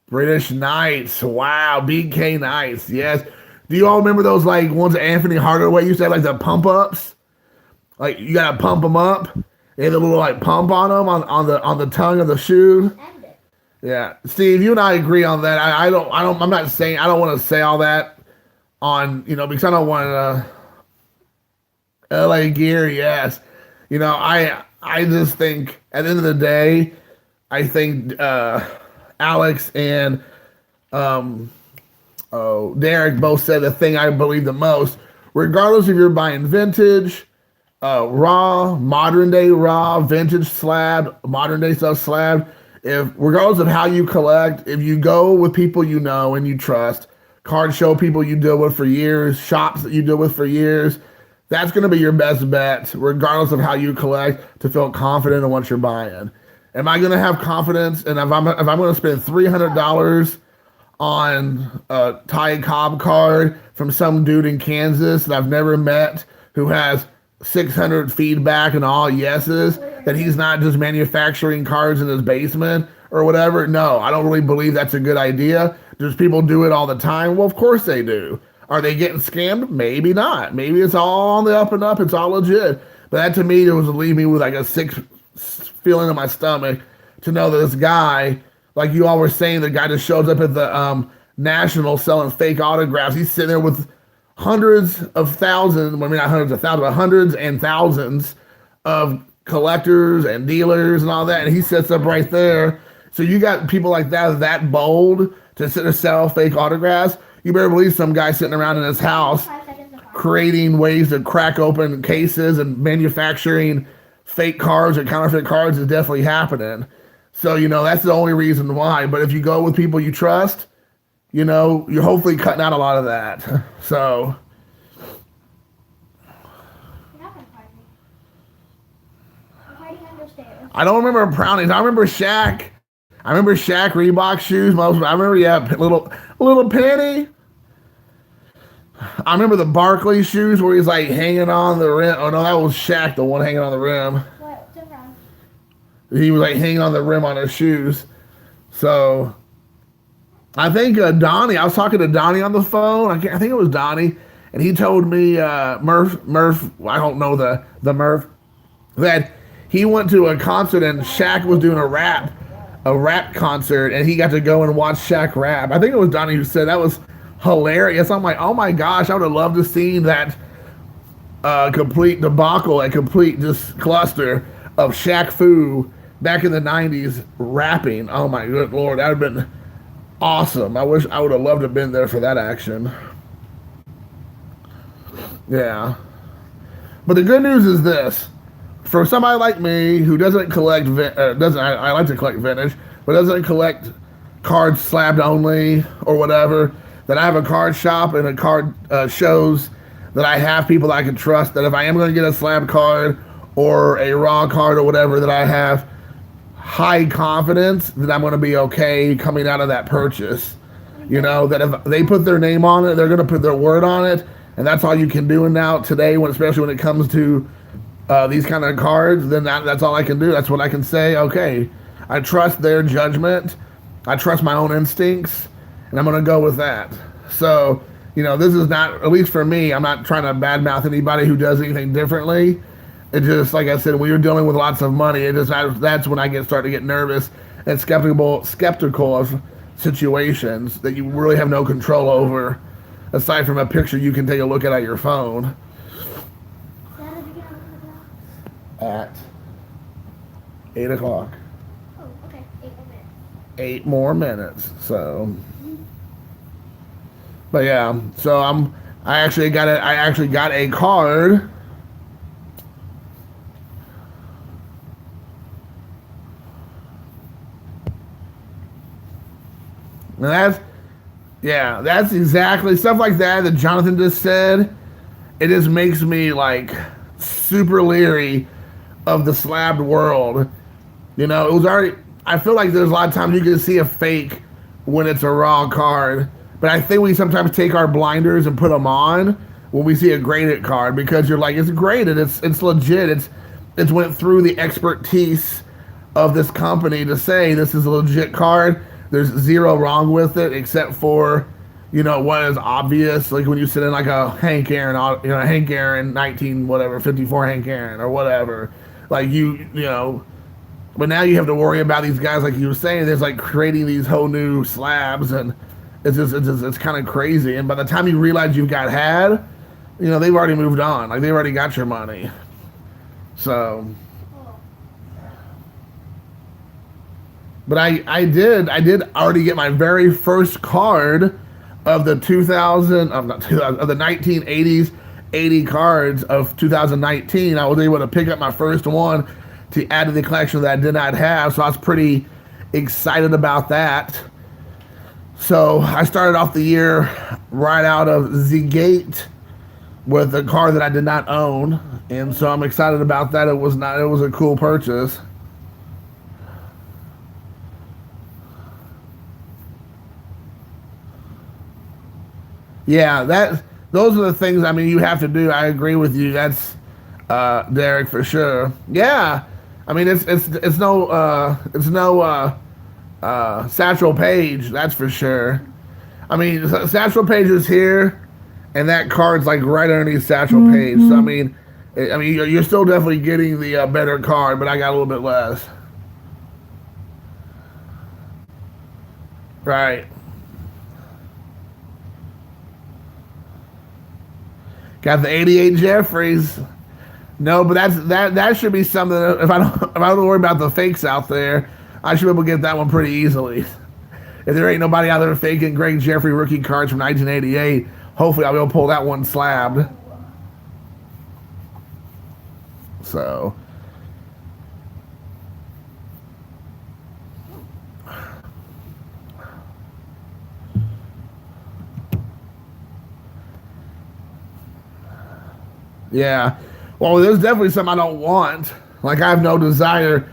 British Knights. Wow, BK Knights. Yes. Do you all remember those like ones that Anthony Hardaway used to have, like the pump ups? Like you gotta pump them up. They had a little like pump on them on the tongue of the shoe. Yeah, Steve, you and I agree on that. I'm not saying I don't want to say all that on because I don't want to. LA gear, yes. I just think at the end of the day, I think Alex and Derek both said the thing I believe the most. Regardless if you're buying vintage, raw, modern day raw, vintage slab, modern day stuff slab, if regardless of how you collect, if you go with people you know and you trust, card show people you deal with for years, shops that you deal with for years, that's going to be your best bet, regardless of how you collect, to feel confident in what you're buying. Am I going to have confidence? And if I'm going to spend $300 on a Ty Cobb card from some dude in Kansas that I've never met who has 600 feedback and all yeses, that he's not just manufacturing cards in his basement or whatever? No, I don't really believe that's a good idea. Does people do it all the time? Well, of course they do. Are they getting scammed? Maybe not. Maybe it's all on the up and up. It's all legit. But that to me, it was leave me with like a sick feeling in my stomach to know that this guy, like you all were saying, the guy just shows up at the National selling fake autographs. He's sitting there with hundreds of thousands, well, I mean not hundreds of thousands, but hundreds and thousands of collectors and dealers and all that. And he sits up right there. So you got people like that bold to sit and sell fake autographs. You better believe some guy sitting around in his house creating ways to crack open cases and manufacturing fake cards or counterfeit cards is definitely happening. So, that's the only reason why. But if you go with people you trust, you're hopefully cutting out a lot of that. So. I don't remember brownies. I remember Shaq. Reebok shoes. I remember, little penny. I remember the Barkley shoes where he's like hanging on the rim. Oh no, that was Shaq, the one hanging on the rim. What's around? He was like hanging on the rim on his shoes. So I think Donnie, I was talking to Donnie on the phone. I think it was Donnie. And he told me, Murph, I don't know the Murph, that he went to a concert and Shaq was doing a rap concert, and he got to go and watch Shaq rap. I think it was Donnie who said that was hilarious. I'm like, oh my gosh, I would have loved to see that complete debacle, a complete just cluster of Shaq Fu back in the 90s rapping. Oh my good Lord, that would have been awesome. I wish I would have loved to have been there for that action. Yeah. But the good news is this. For somebody like me who doesn't collect, I like to collect vintage, but doesn't collect cards slabbed only or whatever, that I have a card shop and a card shows that I have people that I can trust, that if I am going to get a slab card or a raw card or whatever, that I have high confidence that I'm going to be okay coming out of that purchase. That if they put their name on it, they're going to put their word on it, and that's all you can do now today, especially when it comes to these kind of cards, then that's all I can do. That's what I can say. Okay, I trust their judgment. I trust my own instincts, and I'm going to go with that. So This is not, at least for me, I'm not trying to badmouth anybody who does anything differently. It just, like I said, when you're dealing with lots of money, that's when I start to get nervous and skeptical of situations that you really have no control over, aside from a picture you can take a look at your phone. At 8 o'clock. Oh, okay. 8 more minutes. 8 more minutes. So, but yeah. So I actually got a card. And that's exactly stuff like that Jonathan just said. It just makes me like super leery of the slabbed world. It was already. I feel like there's a lot of times you can see a fake when it's a raw card, but I think we sometimes take our blinders and put them on when we see a graded card because you're like, it's graded, it's legit, it's went through the expertise of this company to say this is a legit card. There's zero wrong with it except for, what is obvious, like when you sit in like a Hank Aaron 19 whatever 54 Hank Aaron or whatever, like but now you have to worry about these guys, like you were saying. There's like creating these whole new slabs, and it's kind of crazy. And by the time you realize you've had, they've already moved on. Like they've already got your money. So, but I did already get my very first card of the 1980s 80 cards of 2019. I was able to pick up my first one to add to the collection that I did not have, so I was pretty excited about that. So I started off the year right out of the gate with a car that I did not own, and so I'm excited about that. It was a cool purchase. Yeah, those are the things. I mean, you have to do. I agree with you. That's Derek for sure. Yeah, I mean it's no Satchel Paige, that's for sure. I mean, Satchel Paige is here, and that card's like right underneath Satchel Paige. So I mean, you're still definitely getting the better card, but I got a little bit less. Right. Got the '88 Jeffries. No, but that should be something. If I don't worry about the fakes out there, I should be able to get that one pretty easily. If there ain't nobody out there faking Greg Jeffrey rookie cards from 1988, hopefully I'll be able to pull that one slabbed. So. Yeah. Well, there's definitely some I don't want. Like, I have no desire.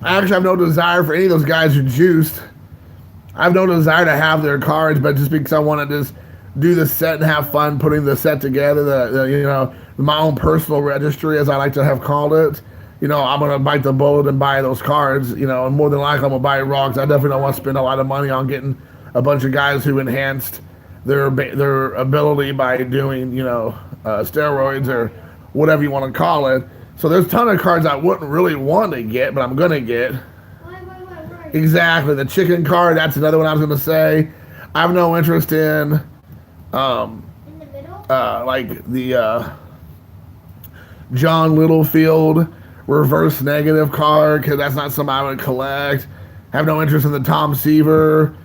I actually have no desire for any of those guys who juiced. I have no desire to have their cards, but just because I want to just do the set and have fun putting the set together, my own personal registry, as I like to have called it. I'm going to bite the bullet and buy those cards, and more than likely I'm going to buy it raw because I definitely don't want to spend a lot of money on getting a bunch of guys who enhanced their ability by doing, steroids or whatever you want to call it. So there's a ton of cards I wouldn't really want to get, but I'm going to get. Exactly. The chicken card, that's another one I was going to say. I have no interest in, like the John Littlefield reverse negative card, because that's not something I would collect. I have no interest in the Tom Seaver,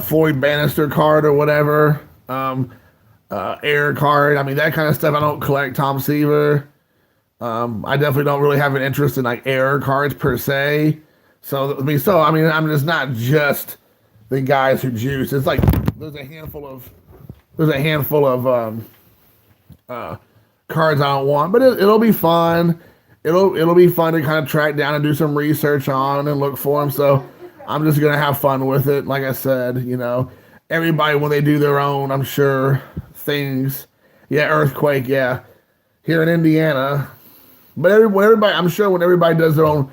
Floyd Bannister card or whatever. Air card. I mean, that kind of stuff. I don't collect Tom Seaver. I definitely don't really have an interest in like air cards per se. I'm just not just the guys who juice. It's like there's a handful of cards I don't want, but it'll be fun. It'll be fun to kind of track down and do some research on and look for them. So I'm just gonna have fun with it. Like I said, everybody when they do their own, I'm sure things. Yeah, earthquake. Yeah, here in Indiana. But everybody, I'm sure when everybody does their own,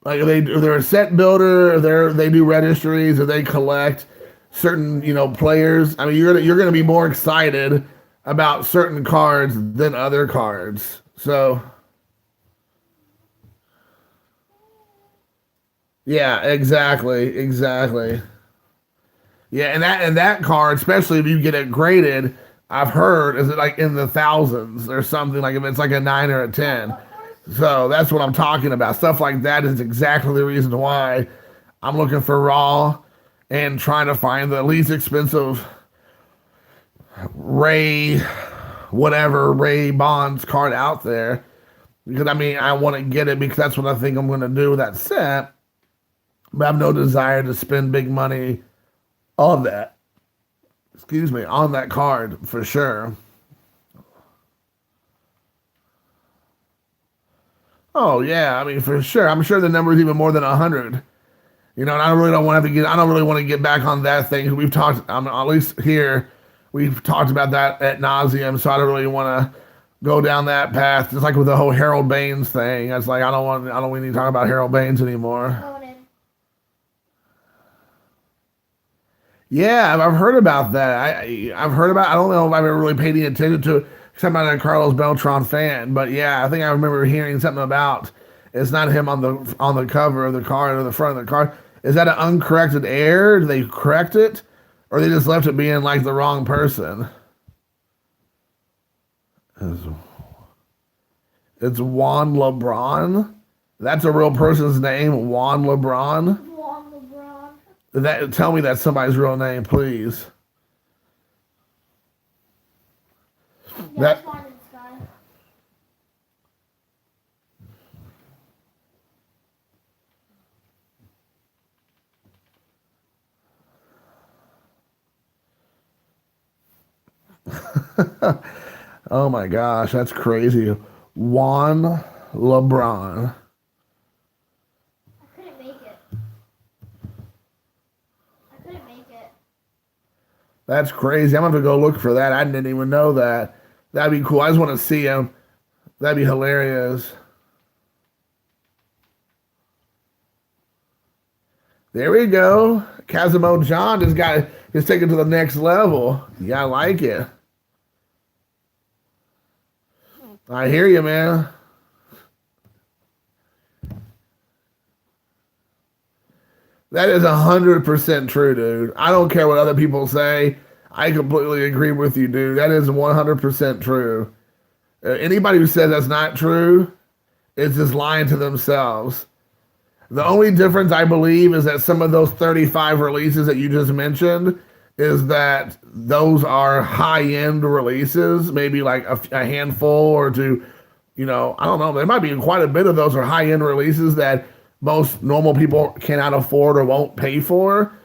like they're a set builder, or they do registries, or they collect. certain, players. I mean, you're gonna be more excited about certain cards than other cards. So yeah, exactly. Yeah, and that card, especially if you get it graded, I've heard is it like in the thousands or something. Like if it's like a 9 or a 10. What cars? So that's what I'm talking about. Stuff like that is exactly the reason why I'm looking for raw and trying to find the least expensive Ray, whatever Ray Bonds card out there. Because I mean, I want to get it because that's what I think I'm going to do with that set. But I have no desire to spend big money on that. Excuse me, on that card for sure. Oh yeah, I mean for sure. I'm sure the number is even more than 100. And I really don't want to have to get. I don't really want to get back on that thing. We've talked. At least here, we've talked about that at nauseum. So I don't really want to go down that path. Just like with the whole Harold Baines thing. It's like I don't want. I don't. We need to talk about Harold Baines anymore. Going in. Yeah, I've heard about that. I've heard about. I don't know if I've ever really paid any attention to it. Because I'm not a Carlos Beltran fan. But yeah, I think I remember hearing something about. It's not him on the cover of the card or the front of the card. Is that an uncorrected error? Did they correct it, or they just left it being like the wrong person? It's, it's Juan LeBron. That's a real person's name, Juan LeBron. Long LeBron. Tell me that's somebody's real name, please. Yeah, That it's fine in the sky. oh my gosh, that's crazy. Juan LeBron. I couldn't make it. I couldn't make it. That's crazy. I'm gonna have to go look for that. I didn't even know that. That'd be cool. I just want to see him. That'd be hilarious. There we go. Casimo John just taken to the next level. Yeah, I like it. I hear you, man. That is 100% true, dude. I don't care what other people say. I completely agree with you, dude. That is 100% true. Anybody who says that's not true is just lying to themselves. The only difference I believe is that some of those 35 releases that you just mentioned is that those are high-end releases, maybe like a handful or two, I don't know. There might be quite a bit of those are high-end releases that most normal people cannot afford or won't pay for.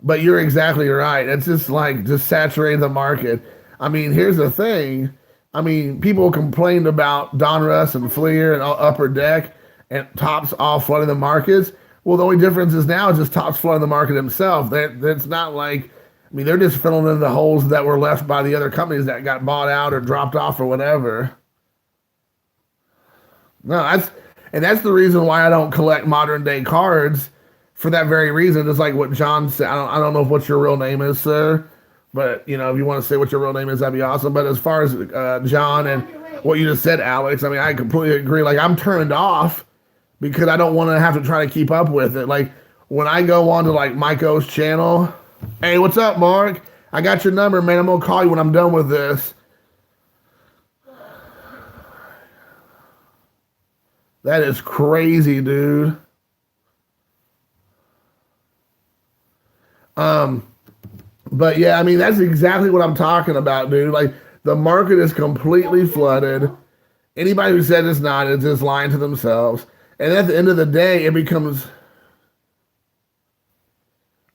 But you're exactly right. It's just like just saturating the market. I mean, here's the thing. I mean, people complained about Donruss and Fleer and Upper Deck and Topps all flooding the markets. Well, the only difference is now just Topps flooding the market himself. That's not like, I mean, they're just filling in the holes that were left by the other companies that got bought out or dropped off or whatever. No, that's the reason why I don't collect modern day cards for that very reason. It's like what John said. I don't know what your real name is, sir, but if you want to say what your real name is, that'd be awesome. But as far as John and what you just said, Alex, I mean, I completely agree. Like I'm turned off because I don't want to have to try to keep up with it. Like when I go on to like Mike O's channel, hey, what's up, Mark? I got your number, man. I'm gonna call you when I'm done with this. That is crazy, dude. But yeah, I mean that's exactly what I'm talking about, dude. Like the market is completely flooded. Anybody who said it's not is just lying to themselves. And at the end of the day, it becomes.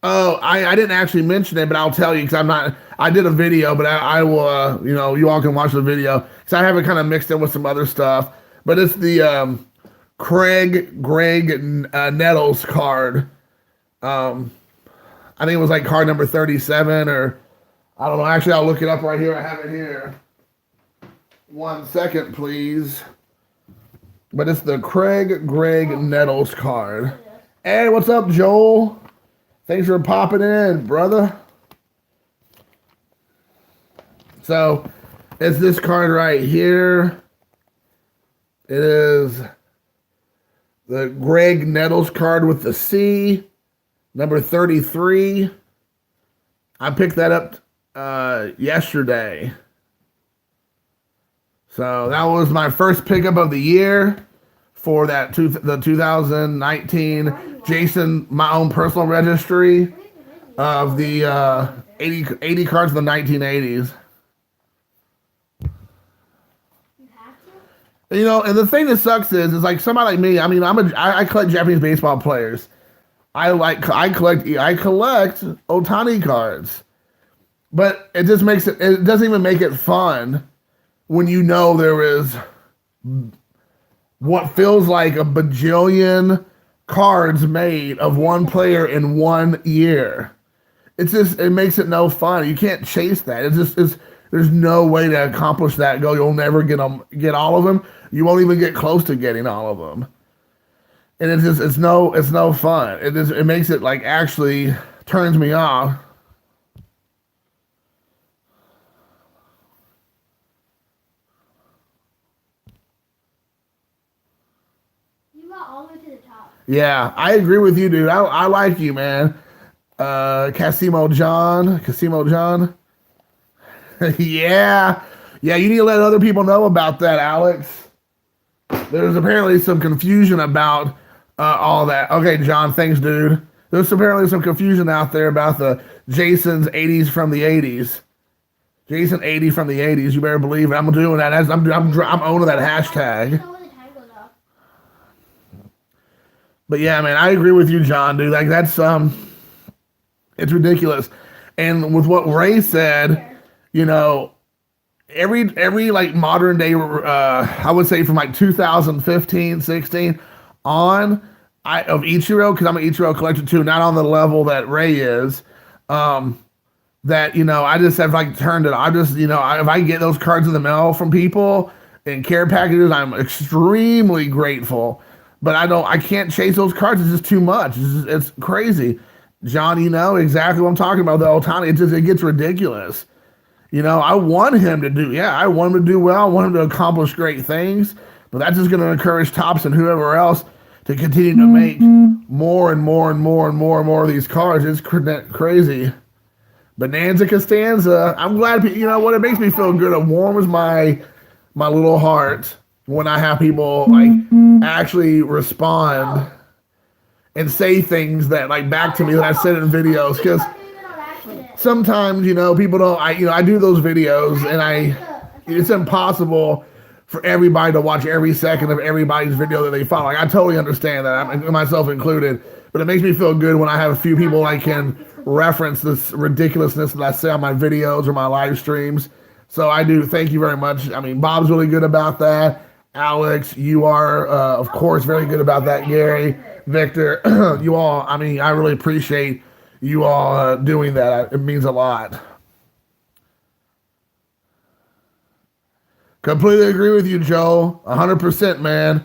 Oh, I didn't actually mention it, but I'll tell you because I'm not. I did a video, but I will. You all can watch the video because I have it kind of mixed in with some other stuff. But it's the Greg Nettles card. I think it was like card number 37 or I don't know. Actually, I'll look it up right here. I have it here. 1 second, please. But it's the Greg Nettles card. Hey, what's up, Joel? Thanks for popping in, brother. So it's this card right here. It is the Greg Nettles card with the C, number 33. I picked that up yesterday. So that was my first pickup of the year for the 2019 Jason, my own personal registry of the 80 cards of the 1980s. You know, and the thing that sucks is like somebody like me. I mean, I collect Japanese baseball players. I collect Otani cards, but it just makes it. It doesn't even make it fun when you know there is what feels like a bajillion cards made of one player in 1 year. It makes it no fun. You can't chase that. There's no way to accomplish that goal. You'll never get all of them. You won't even get close to getting all of them. And it's no fun. It makes it like actually turns me off. You got all the way to the top. Yeah, I agree with you, dude. I like you, man. Casimo John. Yeah. Yeah, you need to let other people know about that, Alex. There's apparently some confusion about all that. Okay, John, thanks, dude. There's apparently some confusion out there about the Jason's 80s from the 80s. Jason 80 from the 80s. You better believe it. I'm doing that. I'm owning that hashtag. But yeah, man, I agree with you, John, dude. Like that's it's ridiculous. And with what Ray said, you know, every like modern day, I would say from like 2015, 16 on, of Ichiro, because I'm an Ichiro collector too, not on the level that Ray is. That you know, I just have like turned it. I just if I get those cards in the mail from people in care packages, I'm extremely grateful. But I can't chase those cards. It's just too much. It's crazy. John, you know exactly what I'm talking about. The Otani, it gets ridiculous. You know, I want him to do well. I want him to accomplish great things. But that's just going to encourage Topps and whoever else to continue to make more and more and more and more and more of these cards. It's crazy. Bonanza Costanza. I'm glad, you know what, it makes me feel good. It warms my little heart when I have people like actually respond and say things that like back to me that I said in videos, because sometimes people don't. I do those videos and it's impossible for everybody to watch every second of everybody's video that they follow. Like, I totally understand that, myself included, but it makes me feel good when I have a few people I can reference this ridiculousness that I say on my videos or my live streams. So I do. Thank you very much. I mean, Bob's really good about that. Alex, you are, of course, very good about that. Gary, Victor, you all, I really appreciate you all doing that. It means a lot. Completely agree with you, Joe. 100%, man.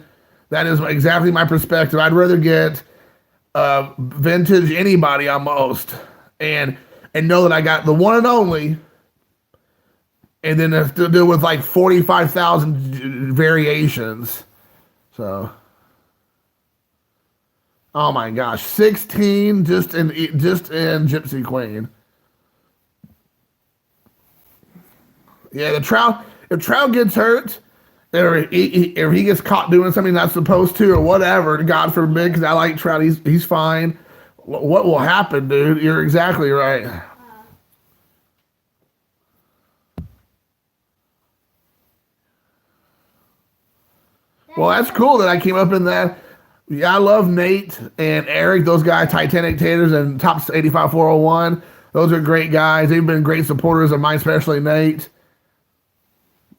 That is exactly my perspective. I'd rather get vintage anybody almost and know that I got the one and only, and then have to deal with like 45,000 variations. So, oh my gosh, 16 just in Gypsy Queen. Yeah, if Trout gets hurt, or if he gets caught doing something not supposed to, or whatever, God forbid, because I like Trout, he's fine. What will happen, dude? You're exactly right. Well, that's cool that I came up in that. Yeah, I love Nate and Eric, those guys, Titanic Taters and Topps 85401. Those are great guys. They've been great supporters of mine, especially Nate.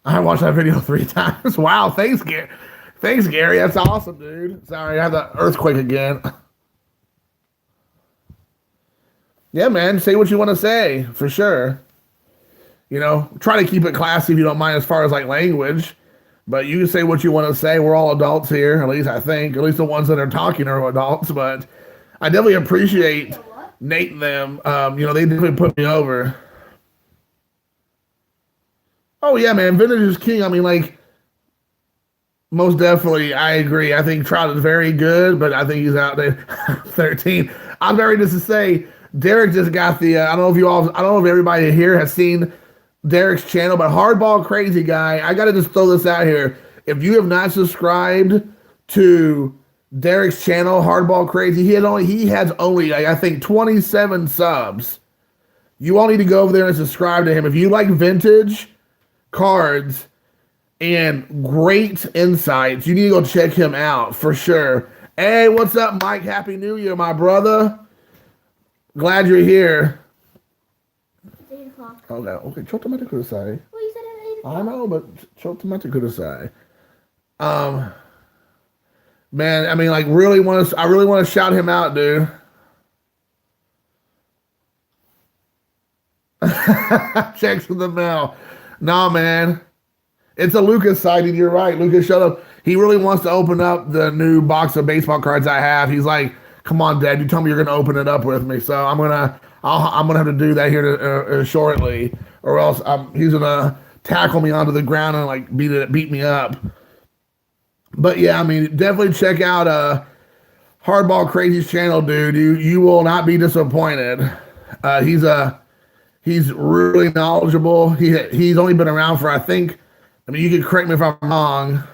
I watched that video 3 times. Wow, thanks, Gary. Thanks, Gary. That's awesome, dude. Sorry, I had the earthquake again. Yeah, man, say what you want to say, for sure. Try to keep it classy if you don't mind as far as like language. But you can say what you want to say. We're all adults here, at least I think. At least the ones that are talking are adults. But I definitely appreciate Nate and them. They definitely put me over. Oh yeah, man, vintage is king. I mean, like most definitely, I agree. I think Trout is very good, but I think he's out there 13. I'm very just to say, Derek just got the. I don't know if you all, I don't know if everybody here has seen Derek's channel, but Hardball Crazy Guy, I got to just throw this out here. If you have not subscribed to Derek's channel, Hardball Crazy, he has only like, I think 27 subs. You all need to go over there and subscribe to him. If you like vintage cards and great insights, you need to go check him out for sure. Hey, what's up, Mike? Happy New Year, my brother. Glad you're here. It's 8 o'clock. Okay, okay. Ciao tomate kudasai. Well, you said it at 8 I o'clock. know, but ciao tomate kudasai. Um, man, I mean, like, I really want to shout him out, dude. Checks in the mail. Nah, man. It's a Lucas sighting. You're right. Lucas showed up. He really wants to open up the new box of baseball cards I have. He's like, "Come on, Dad. You told me you're gonna open it up with me, so I'm gonna have to do that here shortly, or else he's gonna tackle me onto the ground and like beat me up." But yeah, I mean, definitely check out Hardball Crazy's channel, dude. You will not be disappointed. He's really knowledgeable. He's only been around for, I think, I mean, you can correct me if I'm wrong,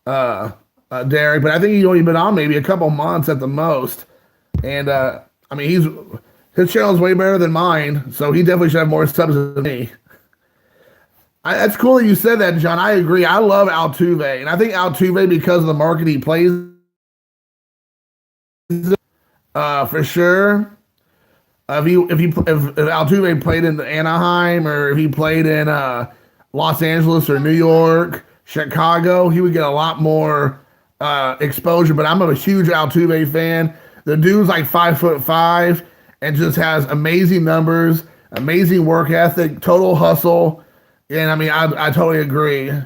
Derek, but I think he's only been on maybe a couple months at the most. And I mean, his channel is way better than mine, so he definitely should have more subs than me. That's cool that you said that, John. I agree. I love Altuve, and I think Altuve, because of the market he plays, for sure. If Altuve played in Anaheim, or if he played in Los Angeles or New York, Chicago, he would get a lot more exposure. But I'm a huge Altuve fan. The dude's like 5'5" and just has amazing numbers, amazing work ethic, total hustle. And I mean, I totally agree. Whoa.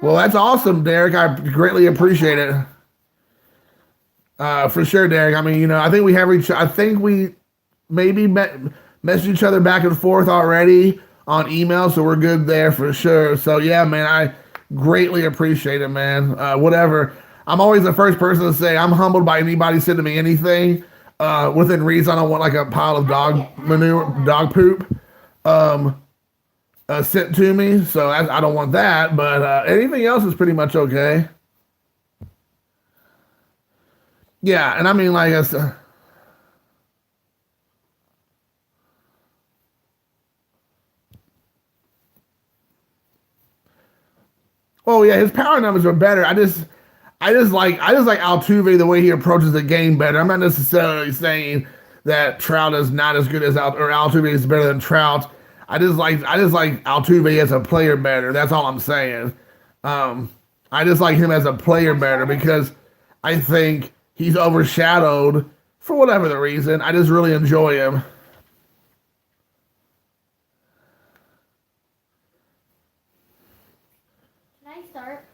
Well, that's awesome, Derek. I greatly appreciate it. For sure, Derek. I mean, I think I think we maybe messaged each other back and forth already on email, so we're good there for sure. So yeah, man, I greatly appreciate it, man. Whatever. I'm always the first person to say I'm humbled by anybody sending me anything. Within reason, I don't want like a pile of dog manure, dog poop, sent to me. So I don't want that. But anything else is pretty much okay. Yeah, and I mean, like I said, oh yeah, his power numbers are better. I just like Altuve the way he approaches the game better. I'm not necessarily saying that Trout is not as good as Altuve is better than Trout. I just like Altuve as a player better. That's all I'm saying. I just like him as a player better because I think he's overshadowed for whatever the reason. I just really enjoy him. Can I start?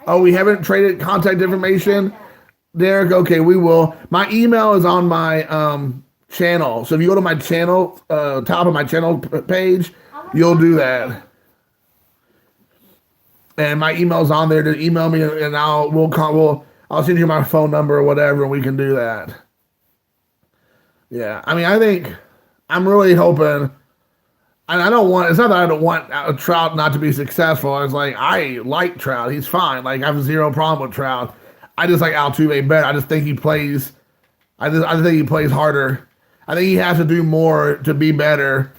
Oh, we haven't traded contact information, Derek. Okay, we will. My email is on my channel. So if you go to my channel, top of my channel page, you'll do that. And my email's on there to email me, and I'll send you my phone number or whatever, and we can do that. Yeah, I mean, I think I'm really hoping. And I don't want. It's not that I don't want Trout not to be successful. It's like I like Trout. He's fine. Like I have zero problem with Trout. I just like Altuve better. I just think he plays. I think he plays harder. I think he has to do more to be better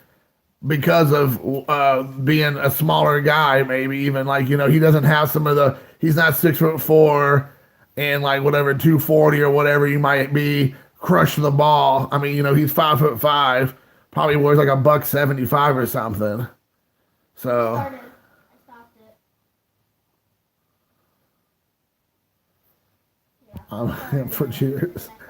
because of being a smaller guy. Maybe even like he doesn't have some of the. He's not 6'4" and like whatever 240 or whatever you might be crushing the ball. I mean he's 5'5". Probably weighs like a $175 or something. So Started. I stopped it. Yeah. I'm for cheers. I stopped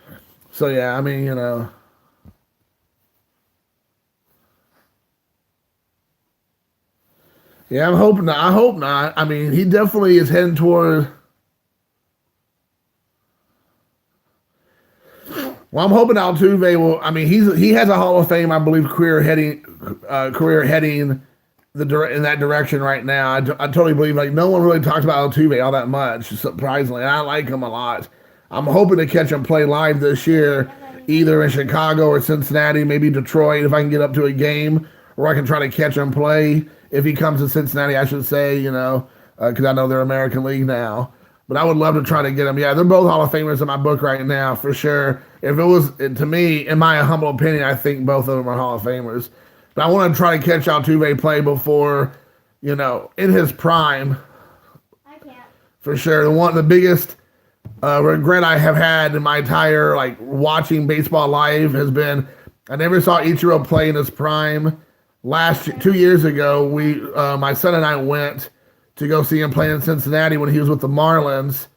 it. So yeah, I mean Yeah, I'm hoping not. I hope not. I mean, he definitely is heading toward. Well, I'm hoping Altuve will. I mean, he has a Hall of Fame, I believe, career heading in that direction right now. I totally believe. Like, no one really talks about Altuve all that much, surprisingly. And I like him a lot. I'm hoping to catch him play live this year, either in Chicago or Cincinnati, maybe Detroit, if I can get up to a game, or I can try to catch him play. If he comes to Cincinnati, I should say, because I know they're American League now. But I would love to try to get them. Yeah, they're both Hall of Famers in my book right now, for sure. If it was, to me, in my humble opinion, I think both of them are Hall of Famers. But I want to try to catch Altuve play before, in his prime, I can't. for sure. The biggest regret I have had in my entire watching baseball live has been I never saw Ichiro play in his prime. 2 years ago, my son and I went to go see him play in Cincinnati when he was with the Marlins.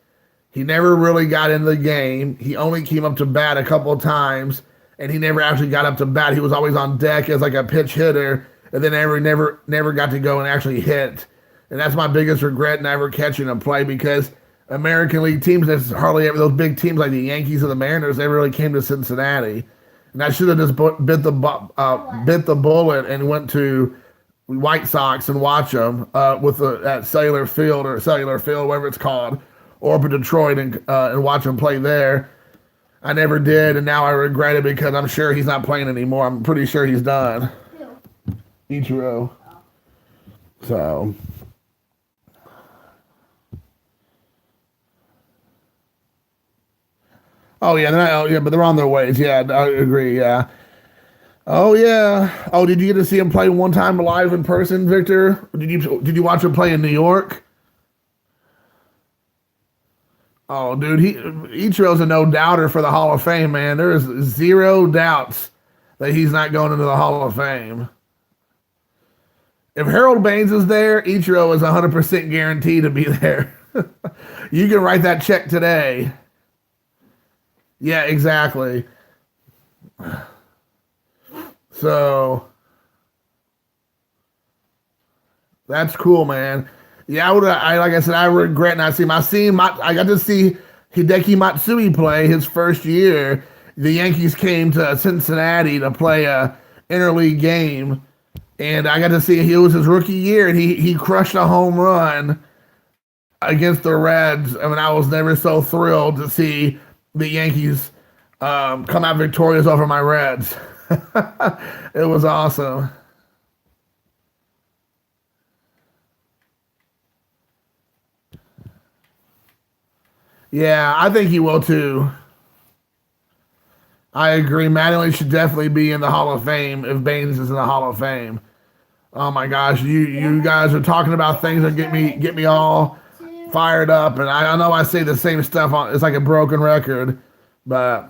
He never really got in the game. He only came up to bat a couple of times, and he never actually got up to bat. He was always on deck as like a pitch hitter, and then never got to go and actually hit. And that's my biggest regret, never catching him play, because American League teams, there's hardly ever those big teams like the Yankees and the Mariners, they really came to Cincinnati. And I should have just bit the bullet and went to White Sox and watch them at Cellular Field, whatever it's called, or up in Detroit and watch him play there. I never did, and now I regret it because I'm sure he's not playing anymore. I'm pretty sure he's done. Who? Ichiro. So. Oh yeah, but they're on their ways. Yeah, I agree. Yeah. Oh yeah. Oh, did you get to see him play one time live in person, Victor? Did you watch him play in New York? Oh, dude, Ichiro's a no doubter for the Hall of Fame, man. There is zero doubts that he's not going into the Hall of Fame. If Harold Baines is there, Ichiro is 100% guaranteed to be there. You can write that check today. Yeah, exactly. So that's cool, man. Yeah, like I said, I regret not seeing him. I got to see Hideki Matsui play his first year. The Yankees came to Cincinnati to play a interleague game, and I got to see it was his rookie year, and he crushed a home run against the Reds. I mean, I was never so thrilled to see the Yankees come out victorious over my Reds. It was awesome. Yeah, I think he will too. I agree. Mattingly should definitely be in the Hall of Fame if Baines is in the Hall of Fame. Oh my gosh, you guys are talking about things that get me all fired up, and I know I say the same stuff it's like a broken record, but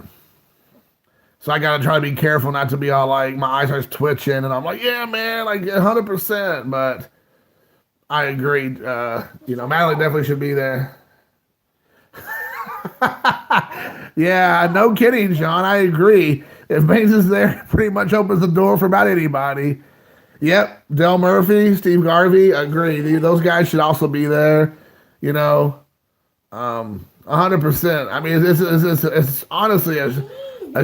so I gotta try to be careful not to be all like my eyes are twitching, and I'm like, yeah, man, like 100%. But I agree. Mattingly definitely should be there. Yeah, no kidding, Sean. I agree. If Baines is there, it pretty much opens the door for about anybody. Yep, Del Murphy, Steve Garvey, agree. Those guys should also be there. 100%. I mean, it's honestly a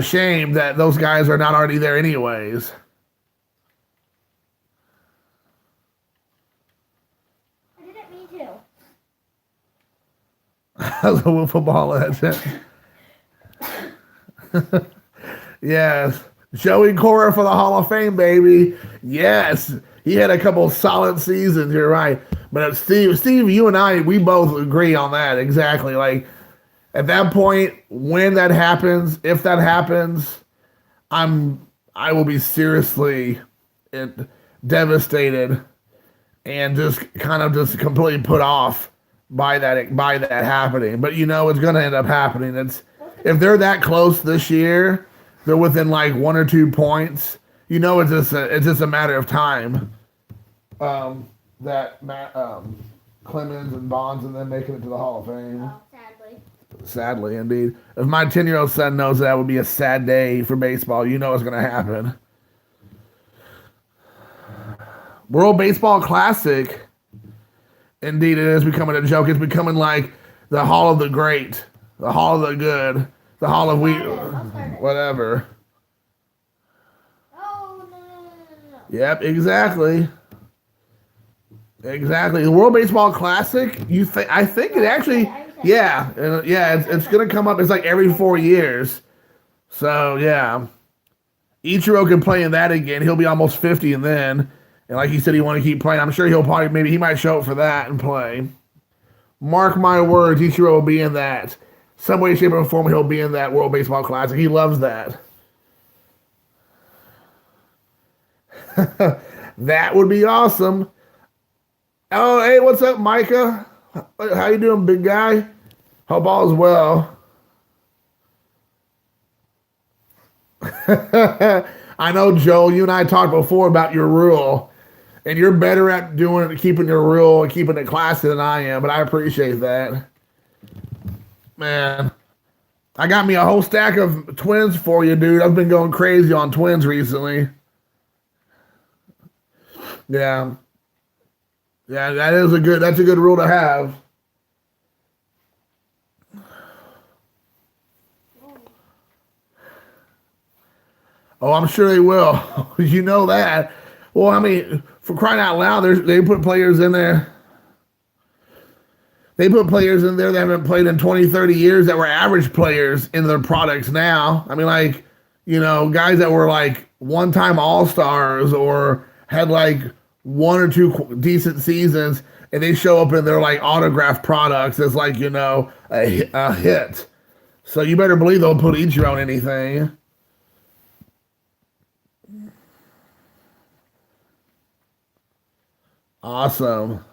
shame that those guys are not already there anyways. I didn't mean to. As a football legend. Yes. Joey Cora for the Hall of Fame, baby. Yes. He had a couple solid seasons, you're right. But Steve, you and I, we both agree on that. Exactly. Like, at that point, when that happens, if that happens, I will be seriously devastated and just completely put off by that happening. But it's going to end up happening. If they're that close this year, they're within like 1 or 2 points. It's just a matter of time. That Clemens and Bonds and then making it to the Hall of Fame. Oh, sadly. Sadly, indeed. If my 10-year-old son knows that would be a sad day for baseball, it's going to happen. World Baseball Classic Indeed, it is becoming a joke. It's becoming like the Hall of the Great, the Hall of the Good, the Hall of I'll start it. whatever. Oh, no. Yep, exactly. Exactly. The World Baseball Classic, I think it actually, yeah, it's gonna come up. It's like every 4 years. So yeah, Ichiro can play in that again. He'll be almost 50 and then, and like he said, he want to keep playing. I'm sure maybe he might show up for that and play. Mark my words, Ichiro will be in that. Some way, shape, or form, he'll be in that World Baseball Classic. He loves that. That would be awesome. Oh, hey, what's up, Micah? How you doing, big guy? Hope all is well. I know, Joel, you and I talked before about your rule, and you're better at keeping your rule and keeping it classy than I am, but I appreciate that. Man, I got me a whole stack of twins for you, dude. I've been going crazy on twins recently. Yeah. Yeah, that's a good rule to have. Oh, I'm sure they will. You know that. Well, I mean, for crying out loud, they put players in there. They put players in there that haven't played in 20, 30 years that were average players in their products now. I mean, like, guys that were like one-time all-stars or had like one or two decent seasons, and they show up in their like autographed products as like, a hit. So you better believe they'll put Ichiro on anything. Awesome.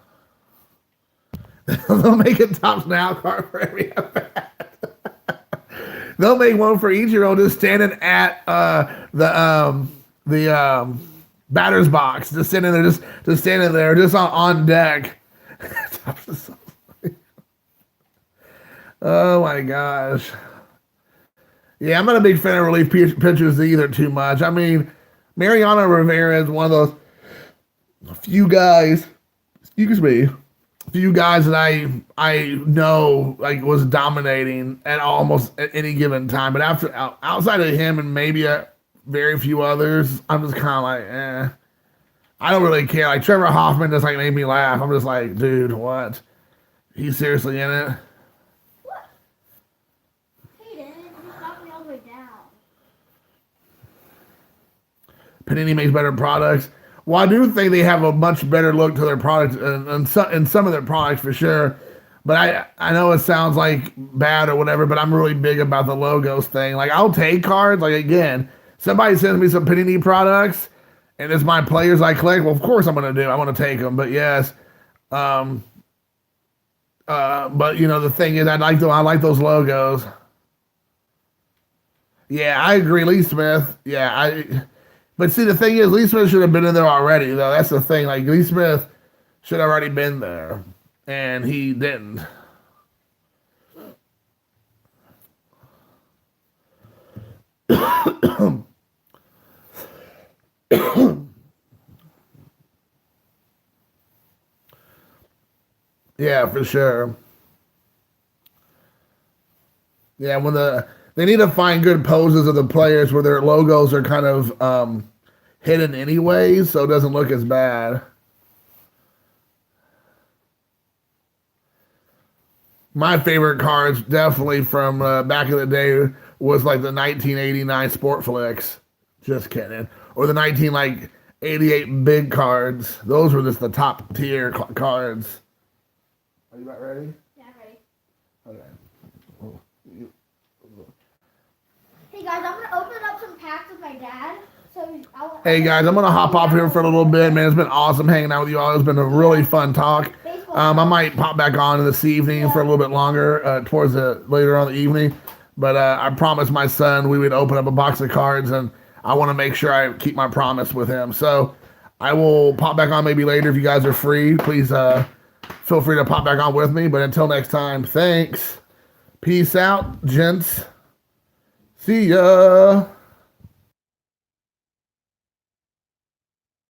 They'll make a Topps Now card for every at-bat. They'll make one for Ichiro just standing at the batter's box, just sitting there, just standing there, just on deck. Oh my gosh. Yeah, I'm not a big fan of relief pitchers either too much. I mean, Mariano Rivera is one of those few guys, that I know like was dominating at almost at any given time. But outside of him and maybe a very few others, I'm just kind of like, I don't really care. Like Trevor Hoffman just like made me laugh. I'm just like, dude, what? He's seriously in it? What? He didn't. He knocked me all the way down. Panini makes better products. Well, I do think they have a much better look to their products and some of their products for sure. But I know it sounds like bad or whatever, but I'm really big about the logos thing. Like I'll take cards. Like again, somebody sends me some Panini products and it's my players I collect. Well, of course I'm going to do. I want to take them. But yes. But the thing is I like those logos. Yeah, I agree. Lee Smith. But see, the thing is, Lee Smith should have been in there already, though. That's the thing. Like, Lee Smith should have already been there, and he didn't. Yeah, for sure. Yeah, they need to find good poses of the players where their logos are kind of hidden anyways, so it doesn't look as bad. My favorite cards, definitely from back in the day, was like the 1989 Sport Flicks. Just kidding. Or the 1988 big cards. Those were just the top tier cards. Are you about ready? Yeah, I'm ready. Okay. Hey guys, I'm gonna open up some packs with my dad. Hey guys, I'm gonna hop off here for a little bit, man. It's been awesome hanging out with you all. It's been a really fun talk. I might pop back on this evening for a little bit longer, towards later on in the evening. But I promised my son we would open up a box of cards, and I want to make sure I keep my promise with him. So I will pop back on maybe later if you guys are free. Please feel free to pop back on with me. But until next time, thanks. Peace out, gents. See ya.